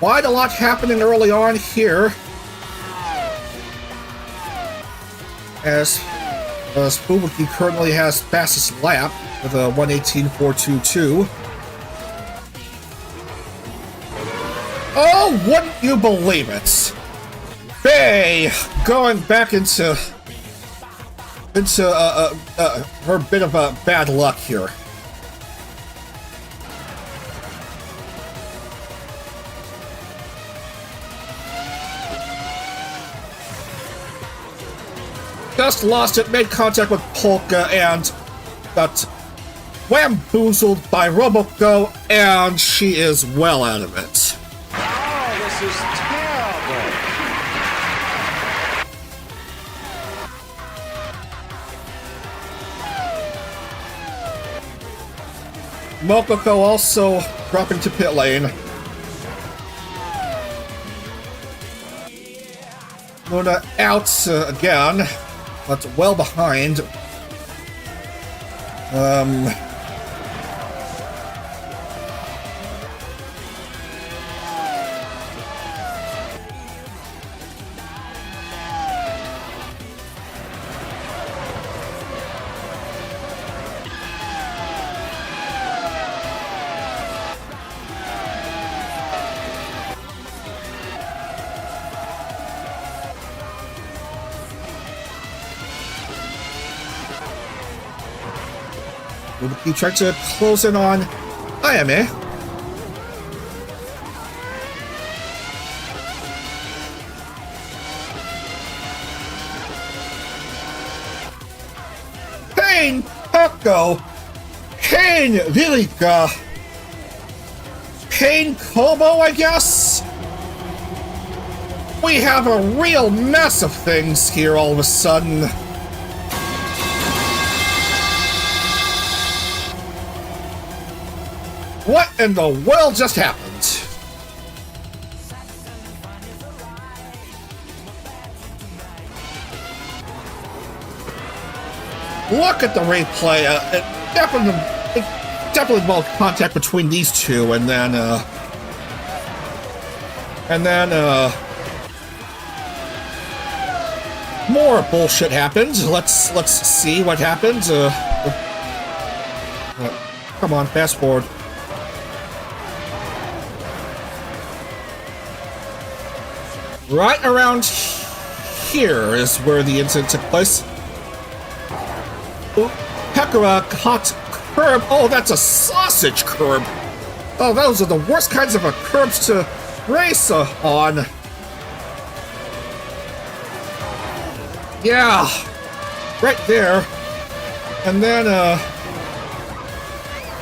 Speaker 1: Quite a lot happening early on here. As Fubuki currently has fastest lap with a 1:18.422. Oh, wouldn't you believe it? Faye going back into her bit of bad luck here. Just lost it, made contact with Polka, and got whamboozled by Roboko, and she is well out of it.
Speaker 2: Oh, this is terrible.
Speaker 1: Mokoko also dropping to pit lane. Luna out again. But well behind. He tried to close in on Ayame. Pain Paco! Pain Vilika! Pain Kobo, I guess? We have a real mess of things here all of a sudden. What in the world just happened? Look at the replay. It definitely involved contact between these two, and then More bullshit happened. Let's see what happens. Come on, fast forward. Right around here is where the incident took place. Ooh, Pekara caught curb. Oh, that's a sausage curb. Oh, those are the worst kinds of curbs to race on. Yeah, right there. And then,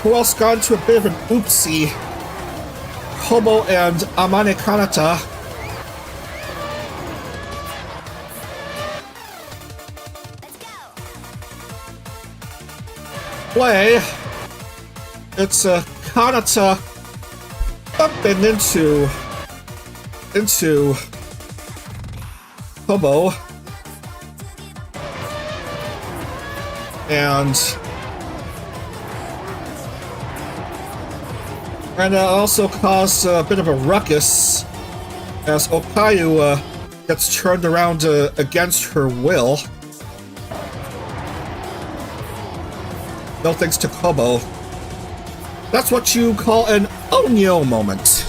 Speaker 1: who else got into a bit of an oopsie? Hobo and Amane Kanata. Play. It's Kanata bumping into Hobo. And also caused a bit of a ruckus as Okayu gets turned around against her will. No thanks to Kobo. That's what you call an Onyo moment.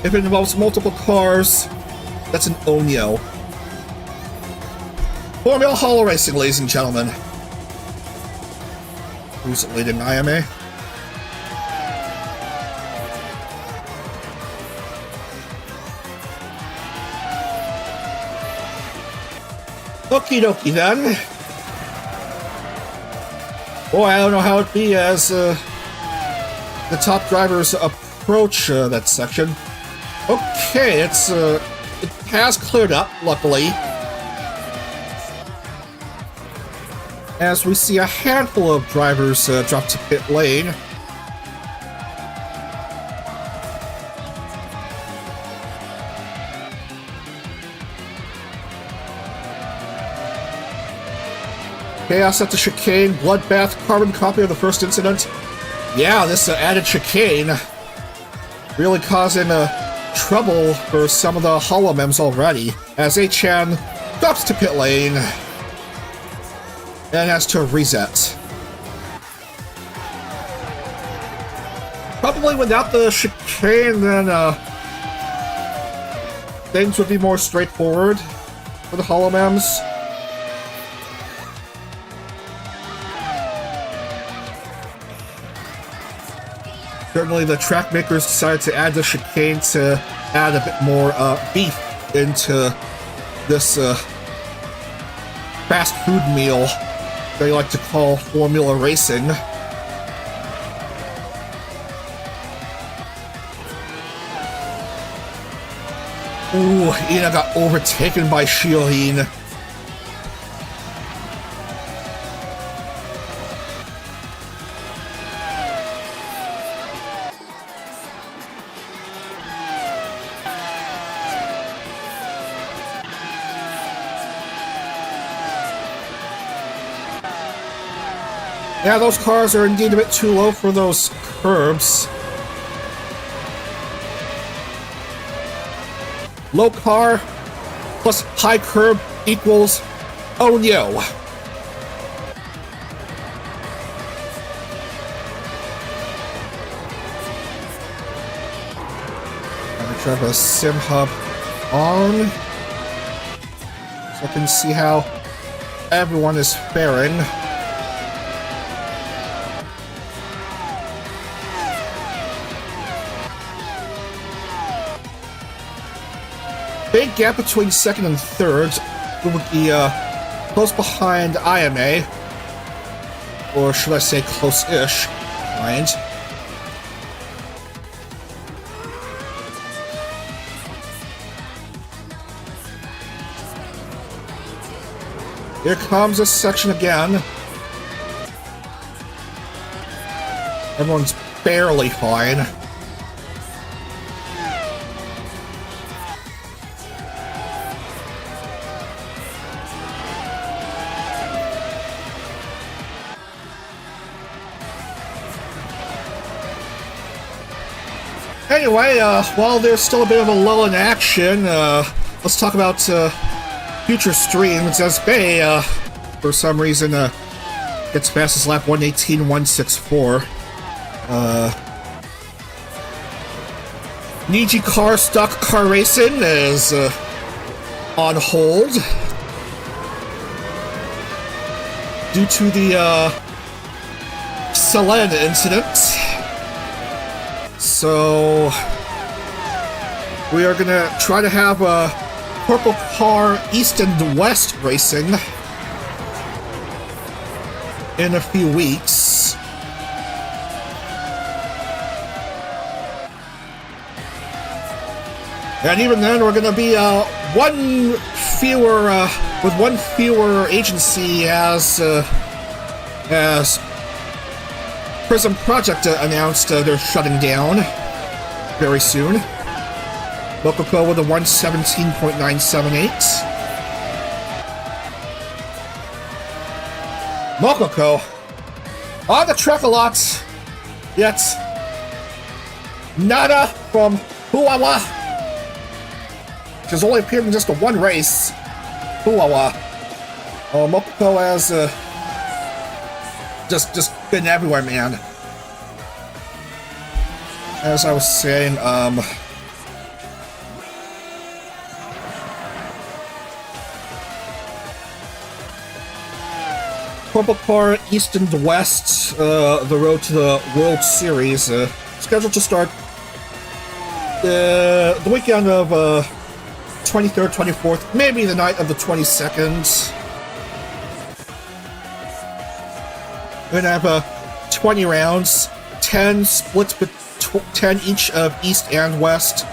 Speaker 1: If it involves multiple cars, that's an Onyo. Formula Holo racing, ladies and gentlemen. Who's leading IMA? Okie dokie then. Boy, I don't know how it'd be as the top drivers approach that section. Okay, it has cleared up, luckily. As we see a handful of drivers drop to pit lane. Chaos at the chicane, bloodbath, carbon copy of the first incident. Yeah, this added chicane really causing trouble for some of the holomems already, as A-chan drops to pit lane and has to reset. Probably without the chicane, then things would be more straightforward for the holomems. Certainly the track makers decided to add the chicane to add a bit more beef into this fast food meal they like to call Formula Racing. Ooh, Ina got overtaken by Shiohin. Yeah, those cars are indeed a bit too low for those curbs. Low car plus high curb equals oh no. I'm gonna try the sim hub on so I can see how everyone is faring. Big gap between second and third. We would be close behind IMA. Or should I say close-ish behind. Here comes this section again. Everyone's barely fine. Anyway, while there's still a bit of a lull in action, let's talk about future streams as Bay, for some reason, gets fastest lap 1:18.164. Niji Car Stock Car Racing is on hold due to the Selene incident. So we are gonna try to have a Purple Car East and West racing in a few weeks. And even then, we're gonna be one fewer agency as Prism Project announced they're shutting down very soon. Mokoko with a 1:17.978. Mokoko on the track a lot, yet nada from Huawa. She's only appeared in just the one race. Huawa. Mokoko has just been everywhere, man. As I was saying, Purple Car East and West, the road to the World Series, scheduled to start the weekend of 23rd, 24th, maybe the night of the 22nd. We're gonna have 20 rounds, 10 splits, 10 each of East and West.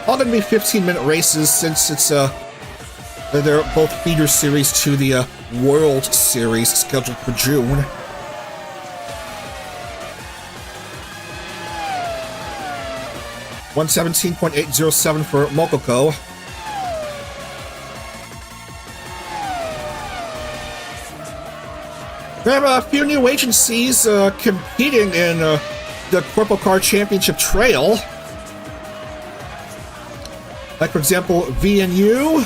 Speaker 1: All gonna be 15-minute races since it's they're both feeder series to the World Series scheduled for June. .117.807 for Mokoko. We have a few new agencies competing in the Purple Car Championship Trail. Like, for example, VNU.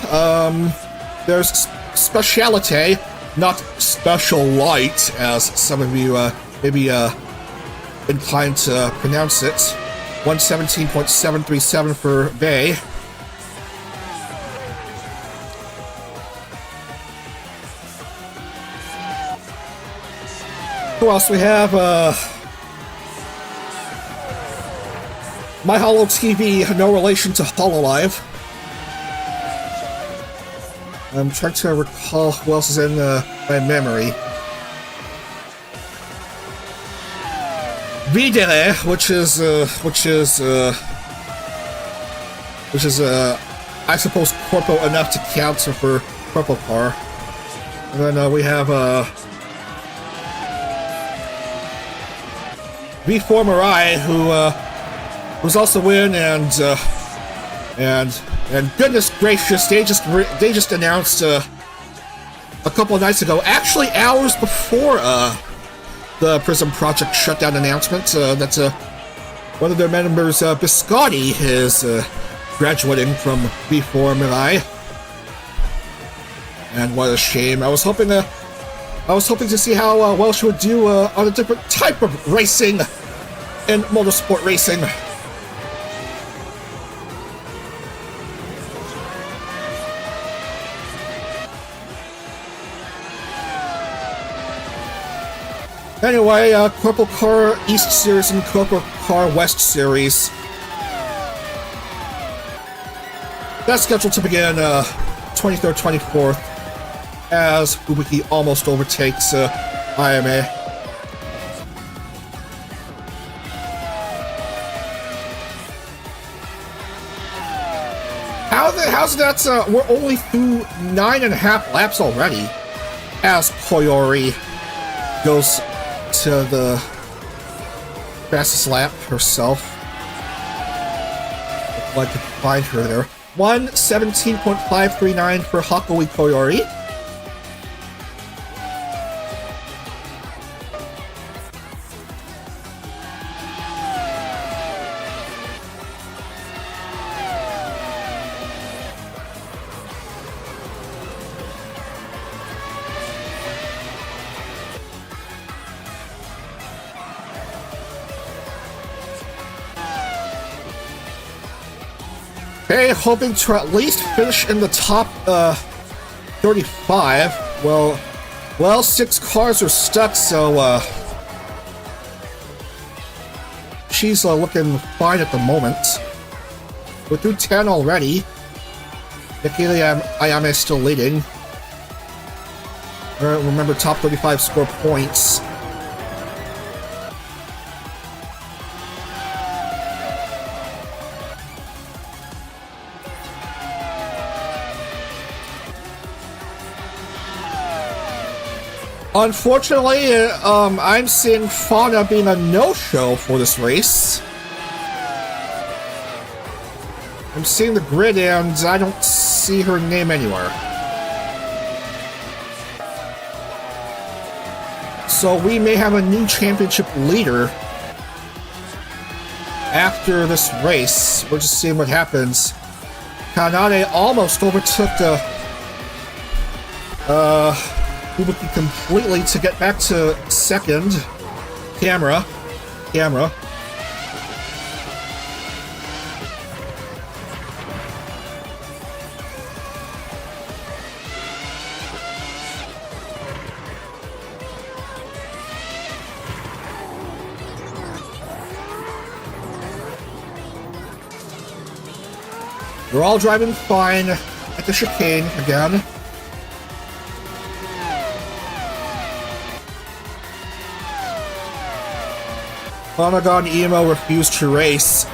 Speaker 1: There's Specialite, not Special Light, as some of you may be inclined to pronounce it. 117.737 for Bay. Who else we have? My Holo TV, no relation to hololive. I'm trying to recall who else is in my memory. Videre, which is I suppose corpo enough to count for Purple Car. And then we have V4 Mirai, who's also in, and goodness gracious, they just announced a couple of nights ago, actually hours before the Prism Project shutdown announcement, that one of their members, Biscotti, is graduating from V4 Mirai. And what a shame! I was hoping to see how well she would do on a different type of racing in motorsport racing. Anyway, Purple Car East Series and Purple Car West Series. That's scheduled to begin 23rd, 24th, as Fubuki almost overtakes IMA. How's that? We're only through 9.5 laps already, as Koyori goes to the fastest lap herself. If I could find her there. 1:17.539 for Hakui Koyori. Okay, hoping to at least finish in the top 35. Well, 6 cars are stuck, so she's looking fine at the moment. We're through 10 already. Nikki Ayame is still leading. Remember, top 35 score points. Unfortunately, I'm seeing Fauna being a no-show for this race. I'm seeing the grid and I don't see her name anywhere. So we may have a new championship leader after this race. We're just seeing what happens. Kanade almost overtook Fubuki completely to get back to second. Camera. We're all driving fine at the chicane again. Flanagan Emo refused to race.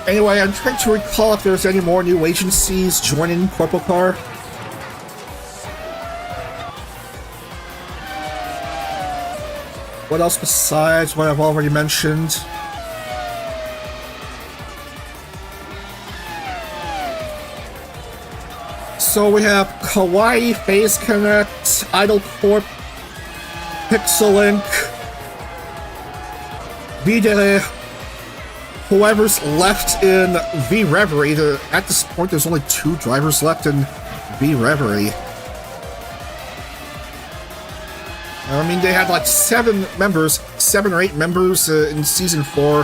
Speaker 1: Anyway, I'm trying to recall if there's any more new agencies joining Corporal Car. What else besides what I've already mentioned? So we have Kawaii, Phase Connect, Idol Corp, Pixel Inc., Vide, whoever's left in V Reverie. At this point, there's only 2 drivers left in V Reverie. I mean, they had like 7 or 8 members in Season 4.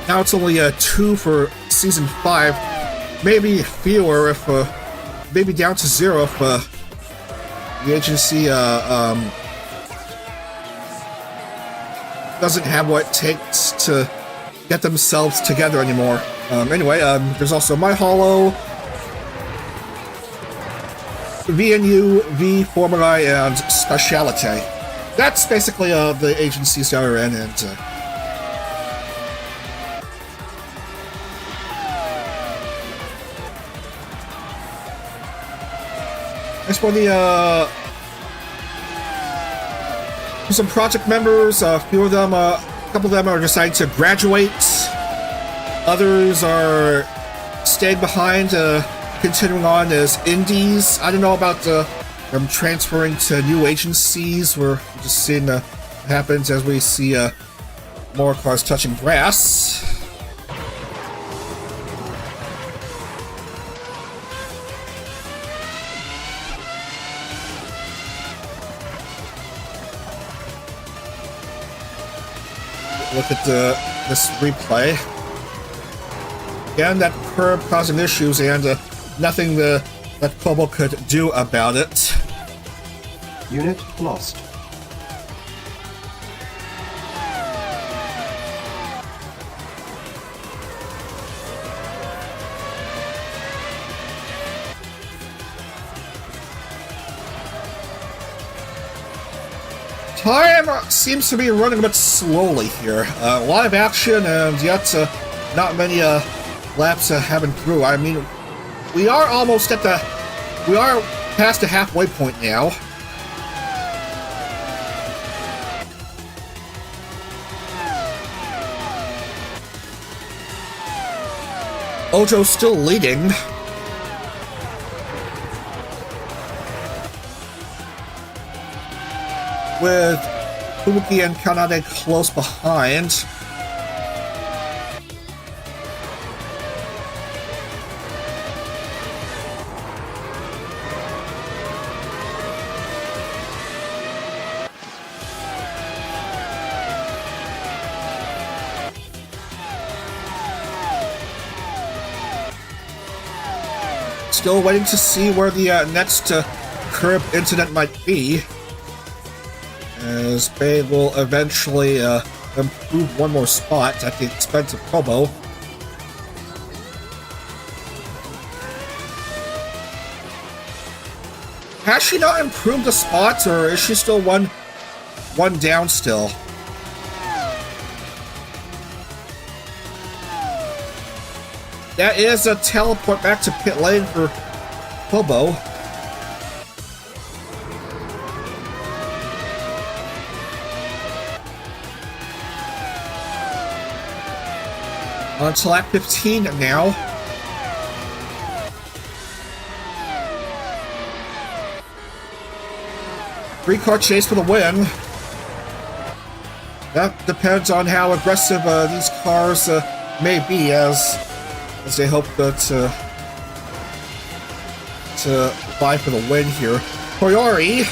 Speaker 1: Now it's only 2 for Season 5. Maybe fewer if, maybe down to 0 if the agency doesn't have what it takes to get themselves together anymore. Anyway, there's also My Holo, VNU, V Formula, and Specialite. That's basically the agencies that are in, and as for the some project members, a few of them, a couple of them are deciding to graduate. Others are staying behind, continuing on as indies. I don't know about them transferring to new agencies. We're just seeing what happens as we see more cars touching grass. Look at this replay. Again, that curb causing issues and nothing that Kobo could do about it.
Speaker 3: Unit lost.
Speaker 1: Time seems to be running a bit slowly here. A lot of action and yet not many laps having through. I mean, we are almost at we are past the halfway point now. Ojo's still leading. With Fubuki and Kanade close behind. still waiting to see where the next curb incident might be, as Bay will eventually improve one more spot at the expense of Kobo. Has she not improved the spot, or is she still one down still? That is a teleport back to pit lane for Kobo. On to lap 15 now. Three-car chase for the win. That depends on how aggressive these cars may be, as they hope to vie for the win here. Koyori,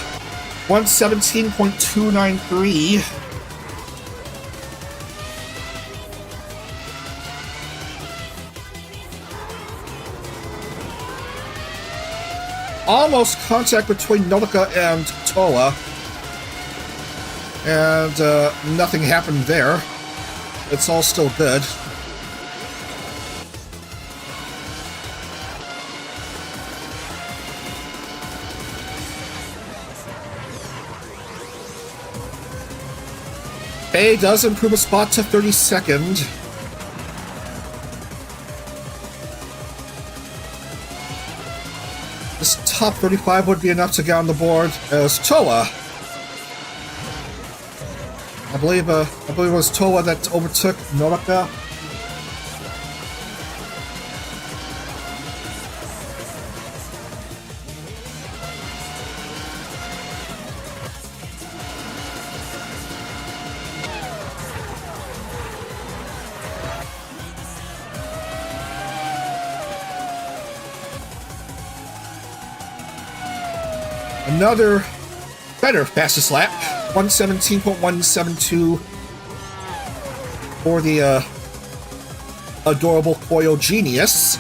Speaker 1: 117.293. Almost contact between Nobuka and Toa, and nothing happened there. It's all still good. Bay does improve a spot to 32nd. This top 35 would be enough to get on the board as Toa. I believe it was Toa that overtook Noraka. Another better fastest lap, 117.172 for the adorable Koyo Genius.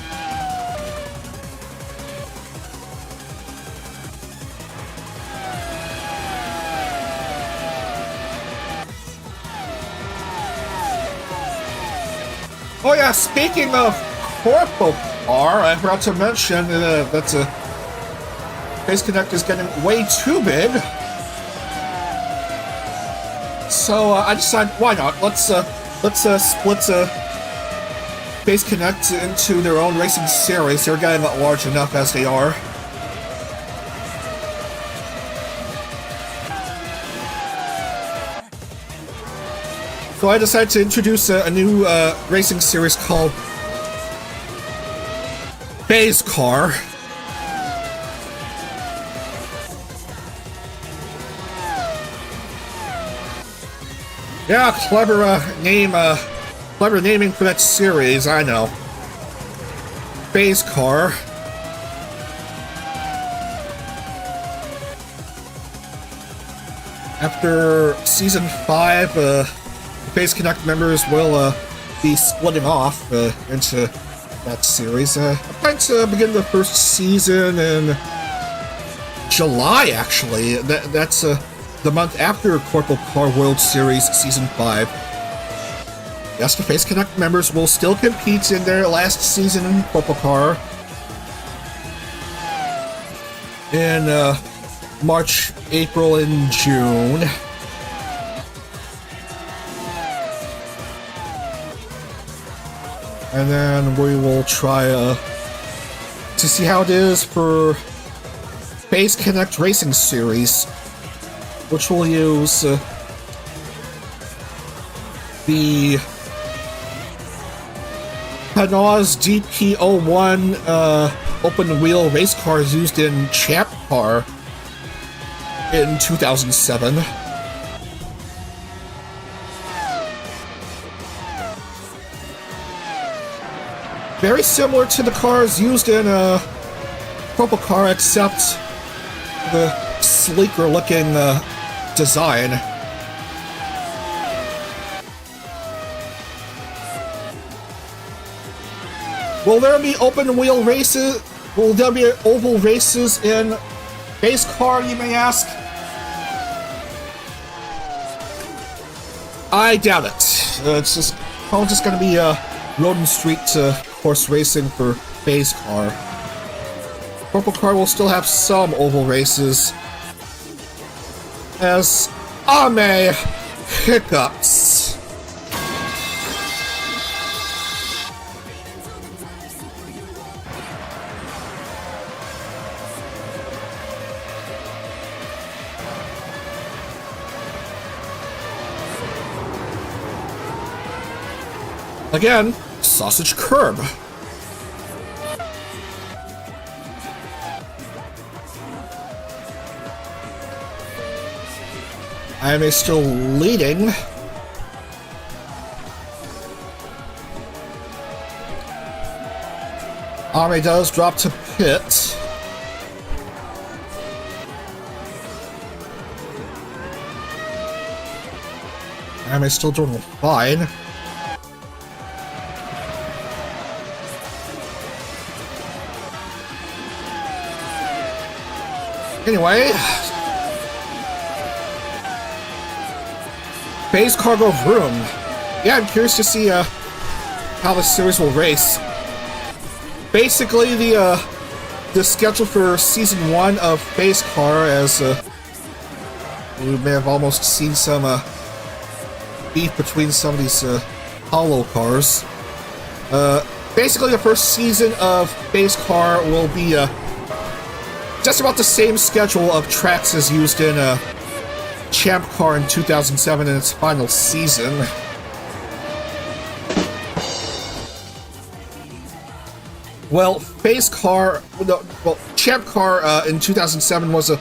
Speaker 1: Oh yeah, speaking of Corpo Car, I forgot to mention that's a Base Connect is getting way too big, so I decided why not? Let's split Base Connect into their own racing series. They're getting large enough as they are. So I decided to introduce a new racing series called Base Car. Yeah, clever clever naming for that series, I know. Base Car. After Season 5, the Base Connect members will be splitting off into that series. I'm planning to begin the first season in July, actually. That's the month after Corpo Car World Series Season 5. Yes, the Base Connect members will still compete in their last season in Corpo Car in March, April, and June. And then we will try to see how it is for Base Connect Racing Series, which will use the Panaud's DP01 open wheel race cars used in Champ Car in 2007. Very similar to the cars used in Corpo Car, except the sleeker looking design. Will there be open wheel races Will there be oval races in base car, you may ask? I doubt it. It's just probably just going to be road and street course racing for base car. Purple car will still have some oval races, as Ame hiccups. Again, sausage curb. Ame still leading. Ame does drop to pit. Ame still doing fine. Anyway, base cargo room. Yeah, I'm curious to see how the series will race. Basically, the schedule for season 1 of base car, as we may have almost seen some beef between some of these holo cars. Basically, the first season of base car will be just about the same schedule of tracks as used in Champ Car in 2007 in its final season. Well, base car, well, Champ Car in 2007 was a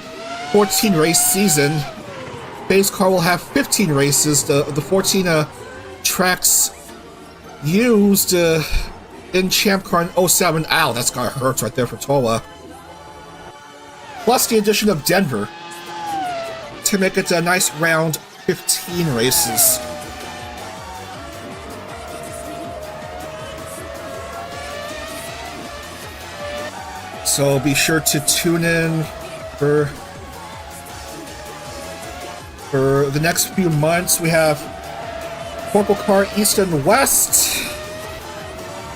Speaker 1: 14-race season. Base car will have 15 races. The 14 tracks used in Champ Car in 07. Ow, that's gonna hurt right there for Tola. Plus the addition of Denver to make it a nice round 15 races. So be sure to tune in for the next few months. We have Purple Car East and West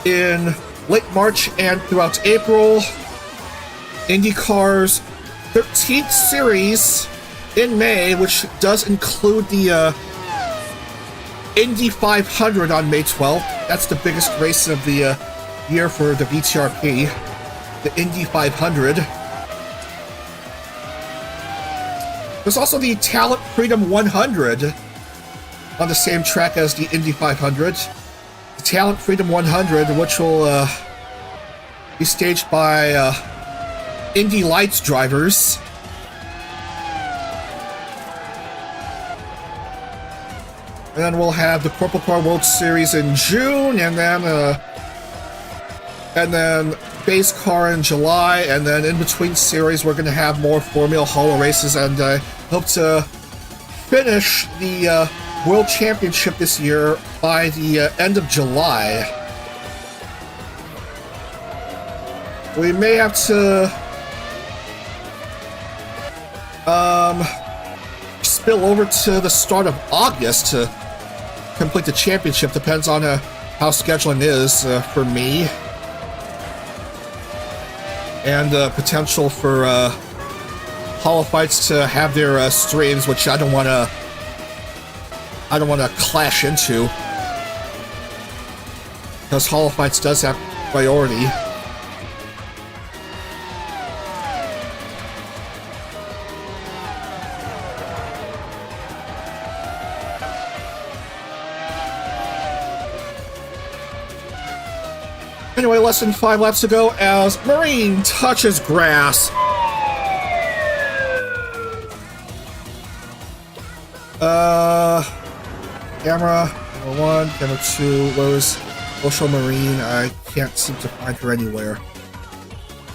Speaker 1: in late March and throughout April. IndyCar's 13th series in May, which does include the Indy 500 on May 12th. That's the biggest race of the year for the VTRP, the Indy 500. There's also the Talent Freedom 100 on the same track as the Indy 500. The Talent Freedom 100, which will be staged by Indy Lights drivers. And then we'll have the Purple Car World Series in June, and then base car in July, and then in between series we're going to have more Formula Holo races, and I hope to finish the World Championship this year by the end of July. We may have to spill over to the start of August to complete the championship. Depends on how scheduling is for me, and potential for Holo Fights to have their streams, which I don't want to clash into, because Holo Fights does have priority. Anyway, less than 5 laps to go as Marine touches grass. Camera number 1, camera 2, where's Ocean Marine? I can't seem to find her anywhere.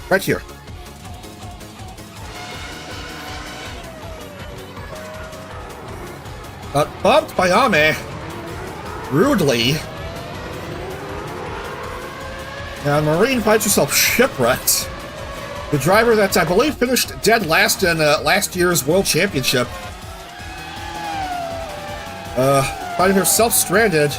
Speaker 1: Right here. Got bumped by Ame. Rudely. And Marine finds herself shipwrecked. The driver that I believe finished dead last in last year's World Championship. Finding herself stranded.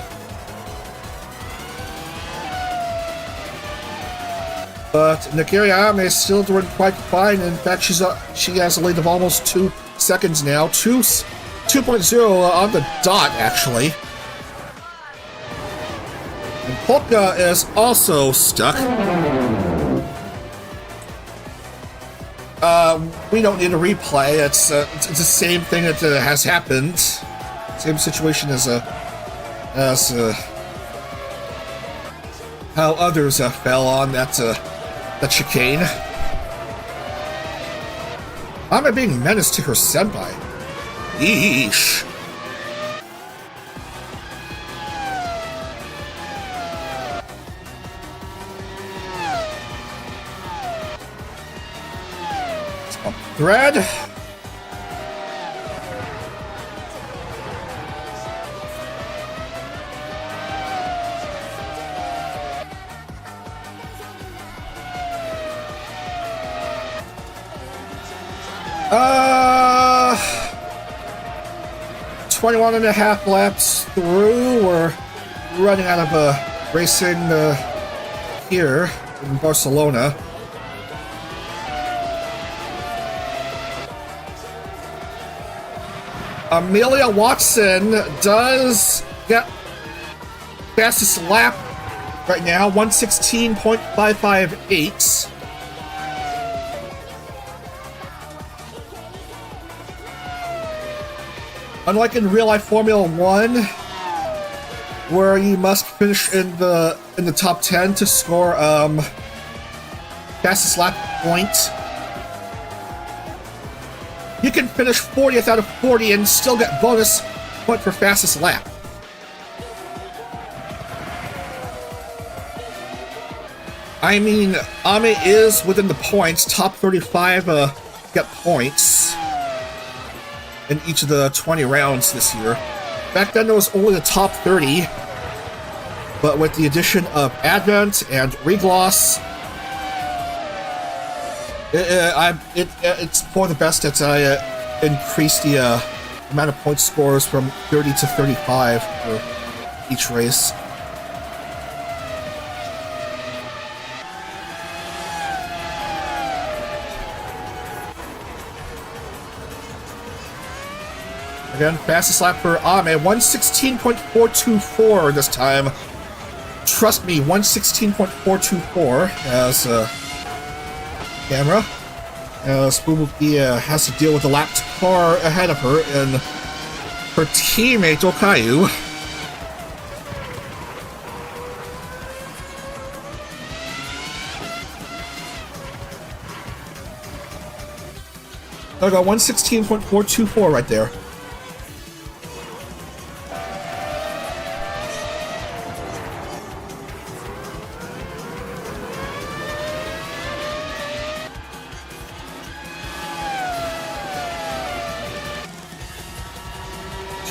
Speaker 1: But Nagiri Ame is still doing quite fine. In fact, she has a lead of almost 2 seconds now. 2.0 on the dot, actually. And Polka is also stuck. We don't need a replay. It's the same thing that has happened. Same situation as how others fell on that chicane. I'm being menaced to her senpai. Yeesh. Thread. Uh, 21 and a half laps through. We're running out of racing here in Barcelona. Amelia Watson does get fastest lap right now, 1:16.558. Unlike in real life Formula 1, where you must finish in the top 10 to score fastest lap point, you can finish 40th out of 40 and still get bonus point for fastest lap. I mean, Ame is within the points. Top 35 get points in each of the 20 rounds this year. Back then, it was only the top 30, but with the addition of Advent and Regloss, it's for the best that I increased the amount of point scores from 30 to 35 for each race. Again, fastest lap for Ame, 1:16.424 this time. Trust me, 1:16.424 as camera. As Bubuki has to deal with the lapped car ahead of her and her teammate Okayu. I got 1:16.424 right there.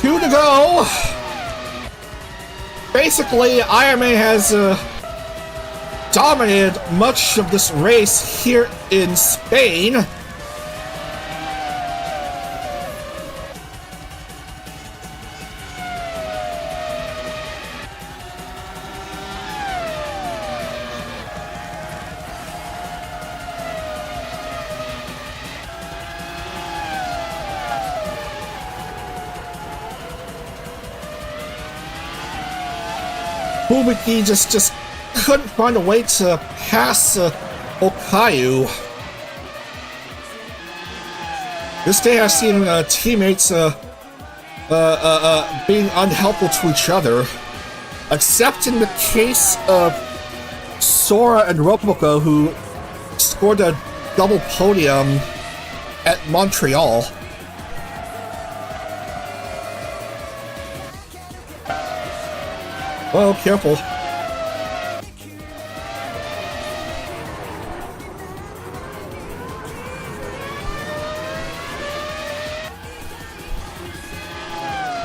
Speaker 1: Two to go. Basically, IMA has dominated much of this race here in Spain. Bubiki just couldn't find a way to pass Okayu. This day I've seen teammates being unhelpful to each other, except in the case of Sora and Ropoco, who scored a double podium at Montreal. Oh, careful.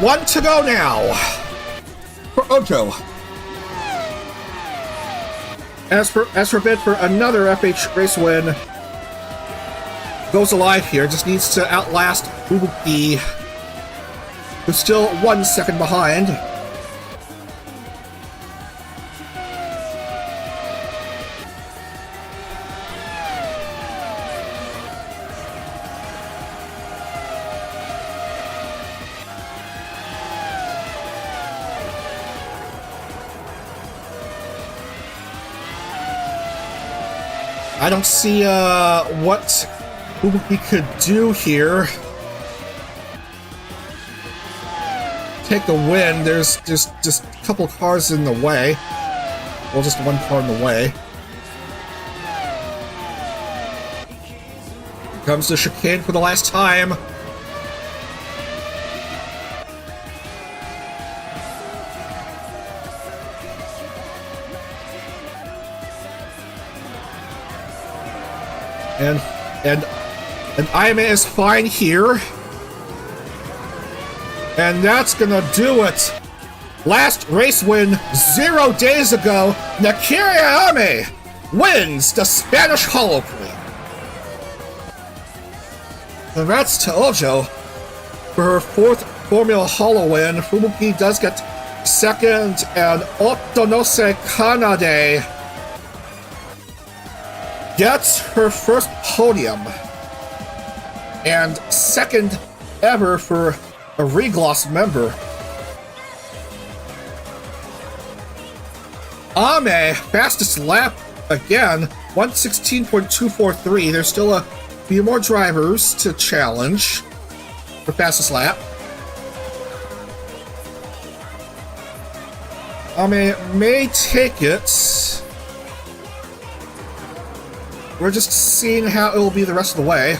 Speaker 1: One to go now for Oto. As for bid for another FH race win goes alive here. Just needs to outlast Ubuki, who's still 1 second behind. I don't see what we could do here. Take the win. There's just a couple cars in the way. Well, just one car in the way. Here comes the chicane for the last time. And Aime is fine here. And that's gonna do it. Last race win 0 days ago, Nakira Aime wins the Spanish Holo Prix. Congrats to Ojo for her 4th Formula Holo win. Fubuki does get 2nd, and Otonose Kanade gets her first podium and 2nd ever for a Regloss member. Ame, fastest lap again, 1:16.243. There's still a few more drivers to challenge for fastest lap. Ame may take it. We're just seeing how it will be the rest of the way.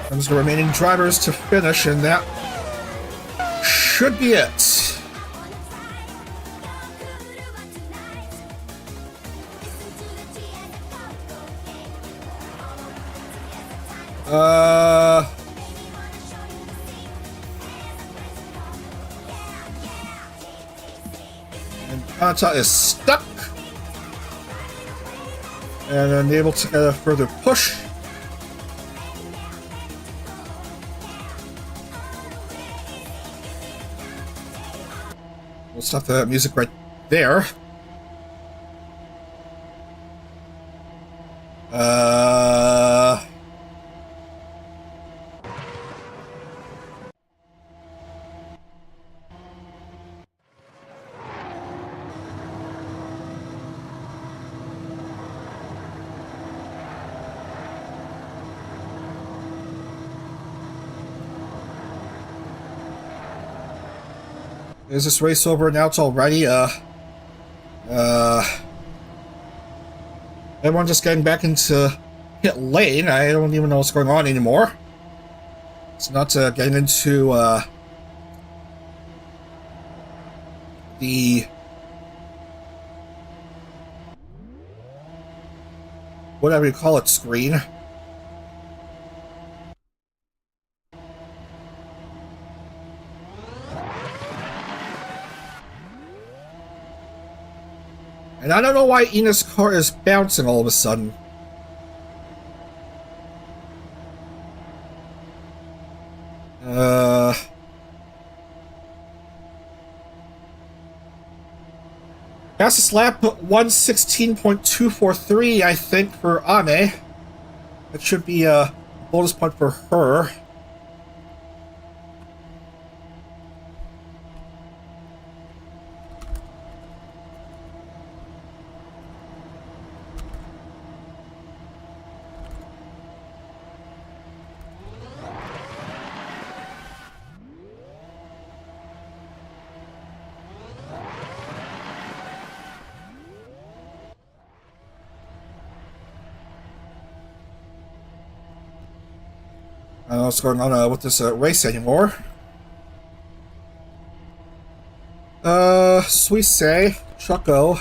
Speaker 1: Comes the remaining drivers to finish, and that should be it. And Kanta is stuck. And unable to get a further push. We'll stop the music right there. Is this race over now? It's already, everyone just getting back into pit lane. I don't even know what's going on anymore. It's not getting into, the... whatever you call it, screen. And I don't know why Ina's car is bouncing all of a sudden. Fastest lap 1:16.243, I think, for Ame. That should be a bonus point for her. I don't know what's going on with this race anymore. Suisse, Choco.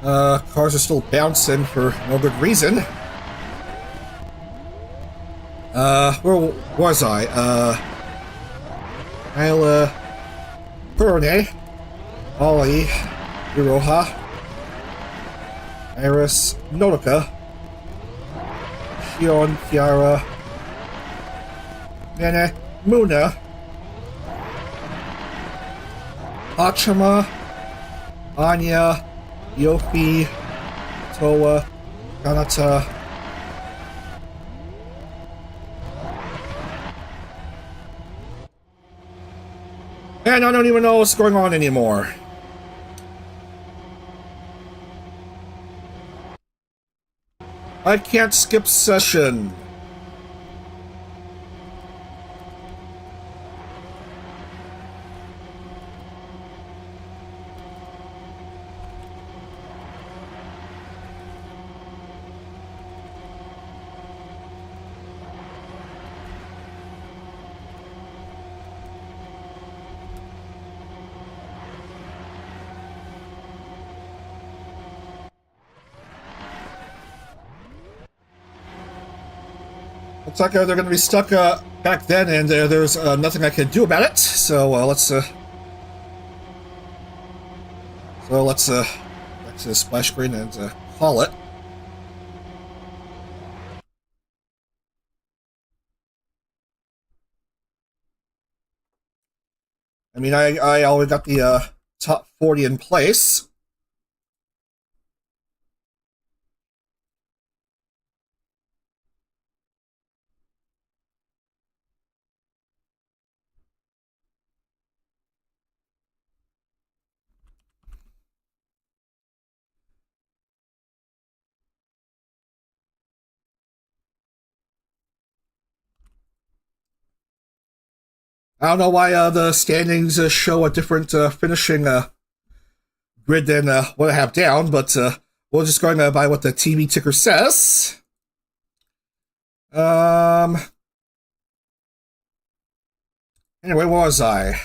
Speaker 1: Cars are still bouncing for no good reason. Where was I? Isla Purne, Ollie, Iroha, Iris, Nautica, Shion, Kiara, Nene, Muna, Achama, Anya, Yofi, Toa, Kanata, and I don't even know what's going on anymore. I can't skip session. Looks like they're going to be stuck back then, and there's nothing I can do about it. So let's back to the splash screen and call it. I mean, I already got the top 40 in place. I don't know why the standings show a different finishing grid than what I have down, but we're just going by what the TV ticker says. Anyway, where was I?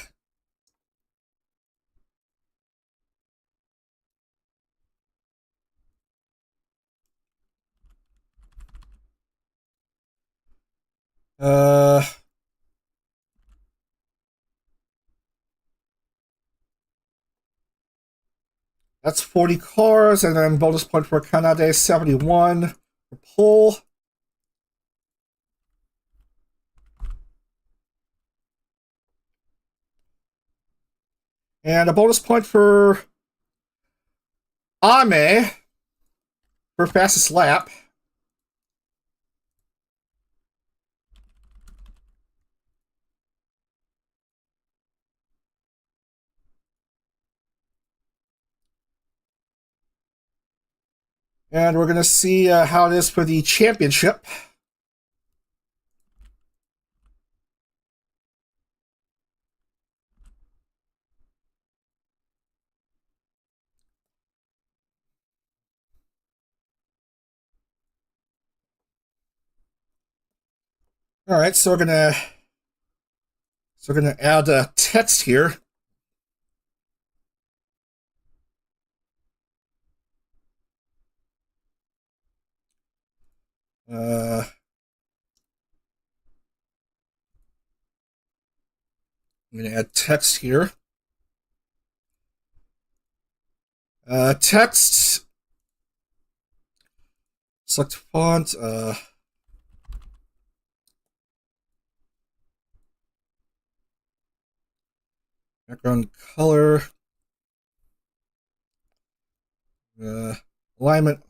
Speaker 1: That's 40 cars, and then bonus point for Canada 71 for pole. And a bonus point for Ame for fastest lap. And we're going to see how it is for the championship. All right, so we're gonna add text here. I'm going to add text here. Text. Select font. Background color. Alignment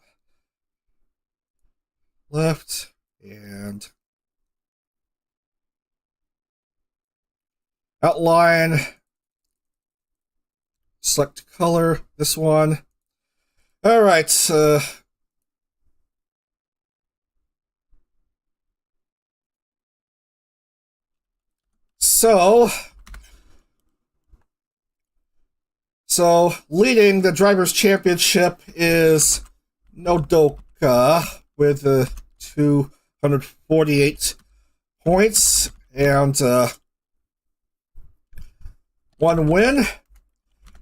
Speaker 1: left, and outline, select color, this one. All right, so leading the Drivers' Championship is Nodoka with 248 points and 1 win.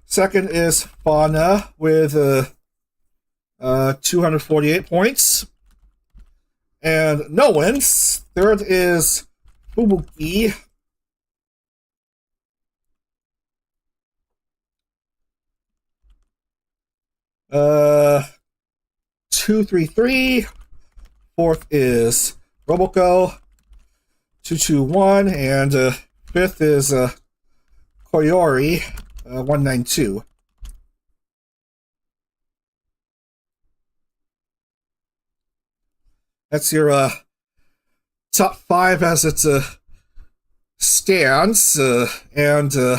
Speaker 1: Second is Fauna with 248 points. And no wins. Third is Fubuki. 233. Fourth is Roboco. 221. And fifth is Koyori. 192. That's your top 5 as it stands. And oh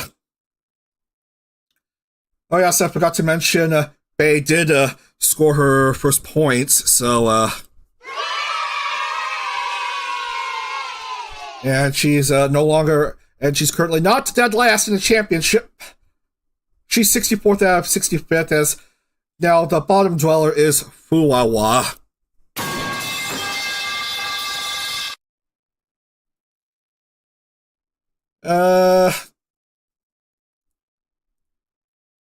Speaker 1: yes, I forgot to mention Faye did score her first points, so and she's no longer, and she's currently not dead last in the championship. She's 64th out of 65th, as now the bottom dweller is Fuwawa.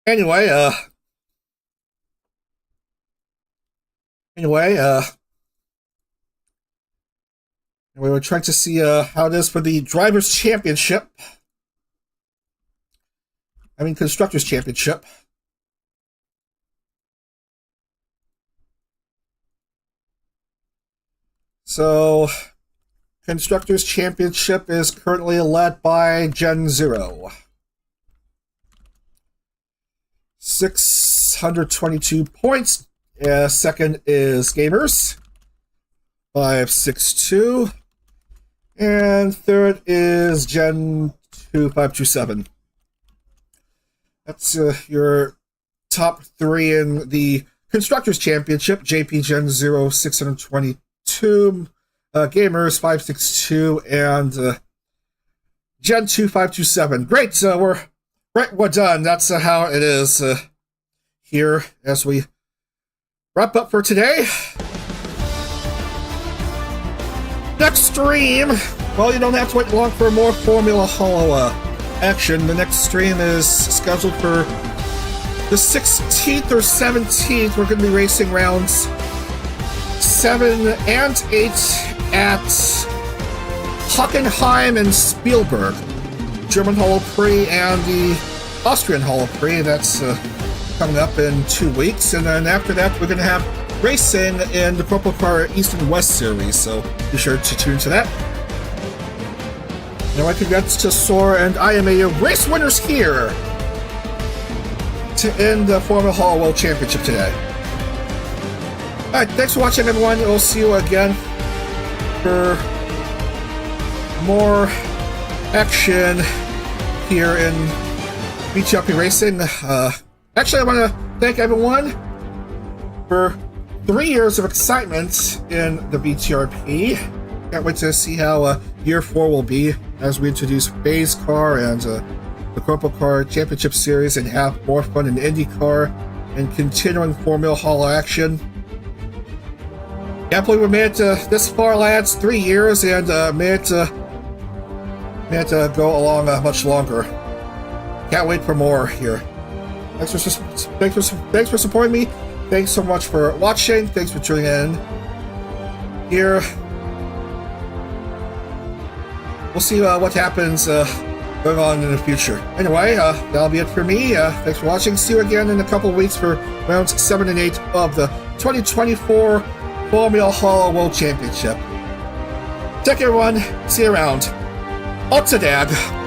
Speaker 1: Anyway, we were trying to see how it is for the Drivers' Championship. I mean, Constructors' Championship. So, Constructors' Championship is currently led by Gen 0. 622 points. Second is Gamers. 562. And third is Gen 2527. That's your top 3 in the Constructors' Championship. JP Gen 0, 622. Gamers 562 and Gen 2527. Great, we're done. That's how it is here as we wrap up for today. Next stream, well, you don't have to wait long for more Formula Holo action. The next stream is scheduled for the 16th or 17th. We're going to be racing rounds 7 and 8 at Hockenheim and Spielberg. German Holo Prix and the Austrian Holo Prix. That's coming up in 2 weeks. And then after that, we're going to have racing in the Purple Car East and West Series. So be sure to tune to that. Now, my congrats to Sora and IMA race winners here to end the Formula Holo World Championship today. Alright, thanks for watching, everyone. We'll see you again for more action here in BTRP Racing. Actually, I want to thank everyone for 3 years of excitement in the BTRP. Can't wait to see how year 4 will be as we introduce Faye's car and the Purple Car Championship Series and have more fun in IndyCar and continuing Formula Holo action. Can't believe we made it this far, lads. 3 years and made it go along much longer. Can't wait for more here. Thanks for supporting me. Thanks so much for watching. Thanks for tuning in here. We'll see what happens going on in the future. Anyway, that'll be it for me. Thanks for watching. See you again in a couple of weeks for rounds 7 and 8 of the 2024 Formula Holo World Championship. Take care, everyone. See you around. Otsadag.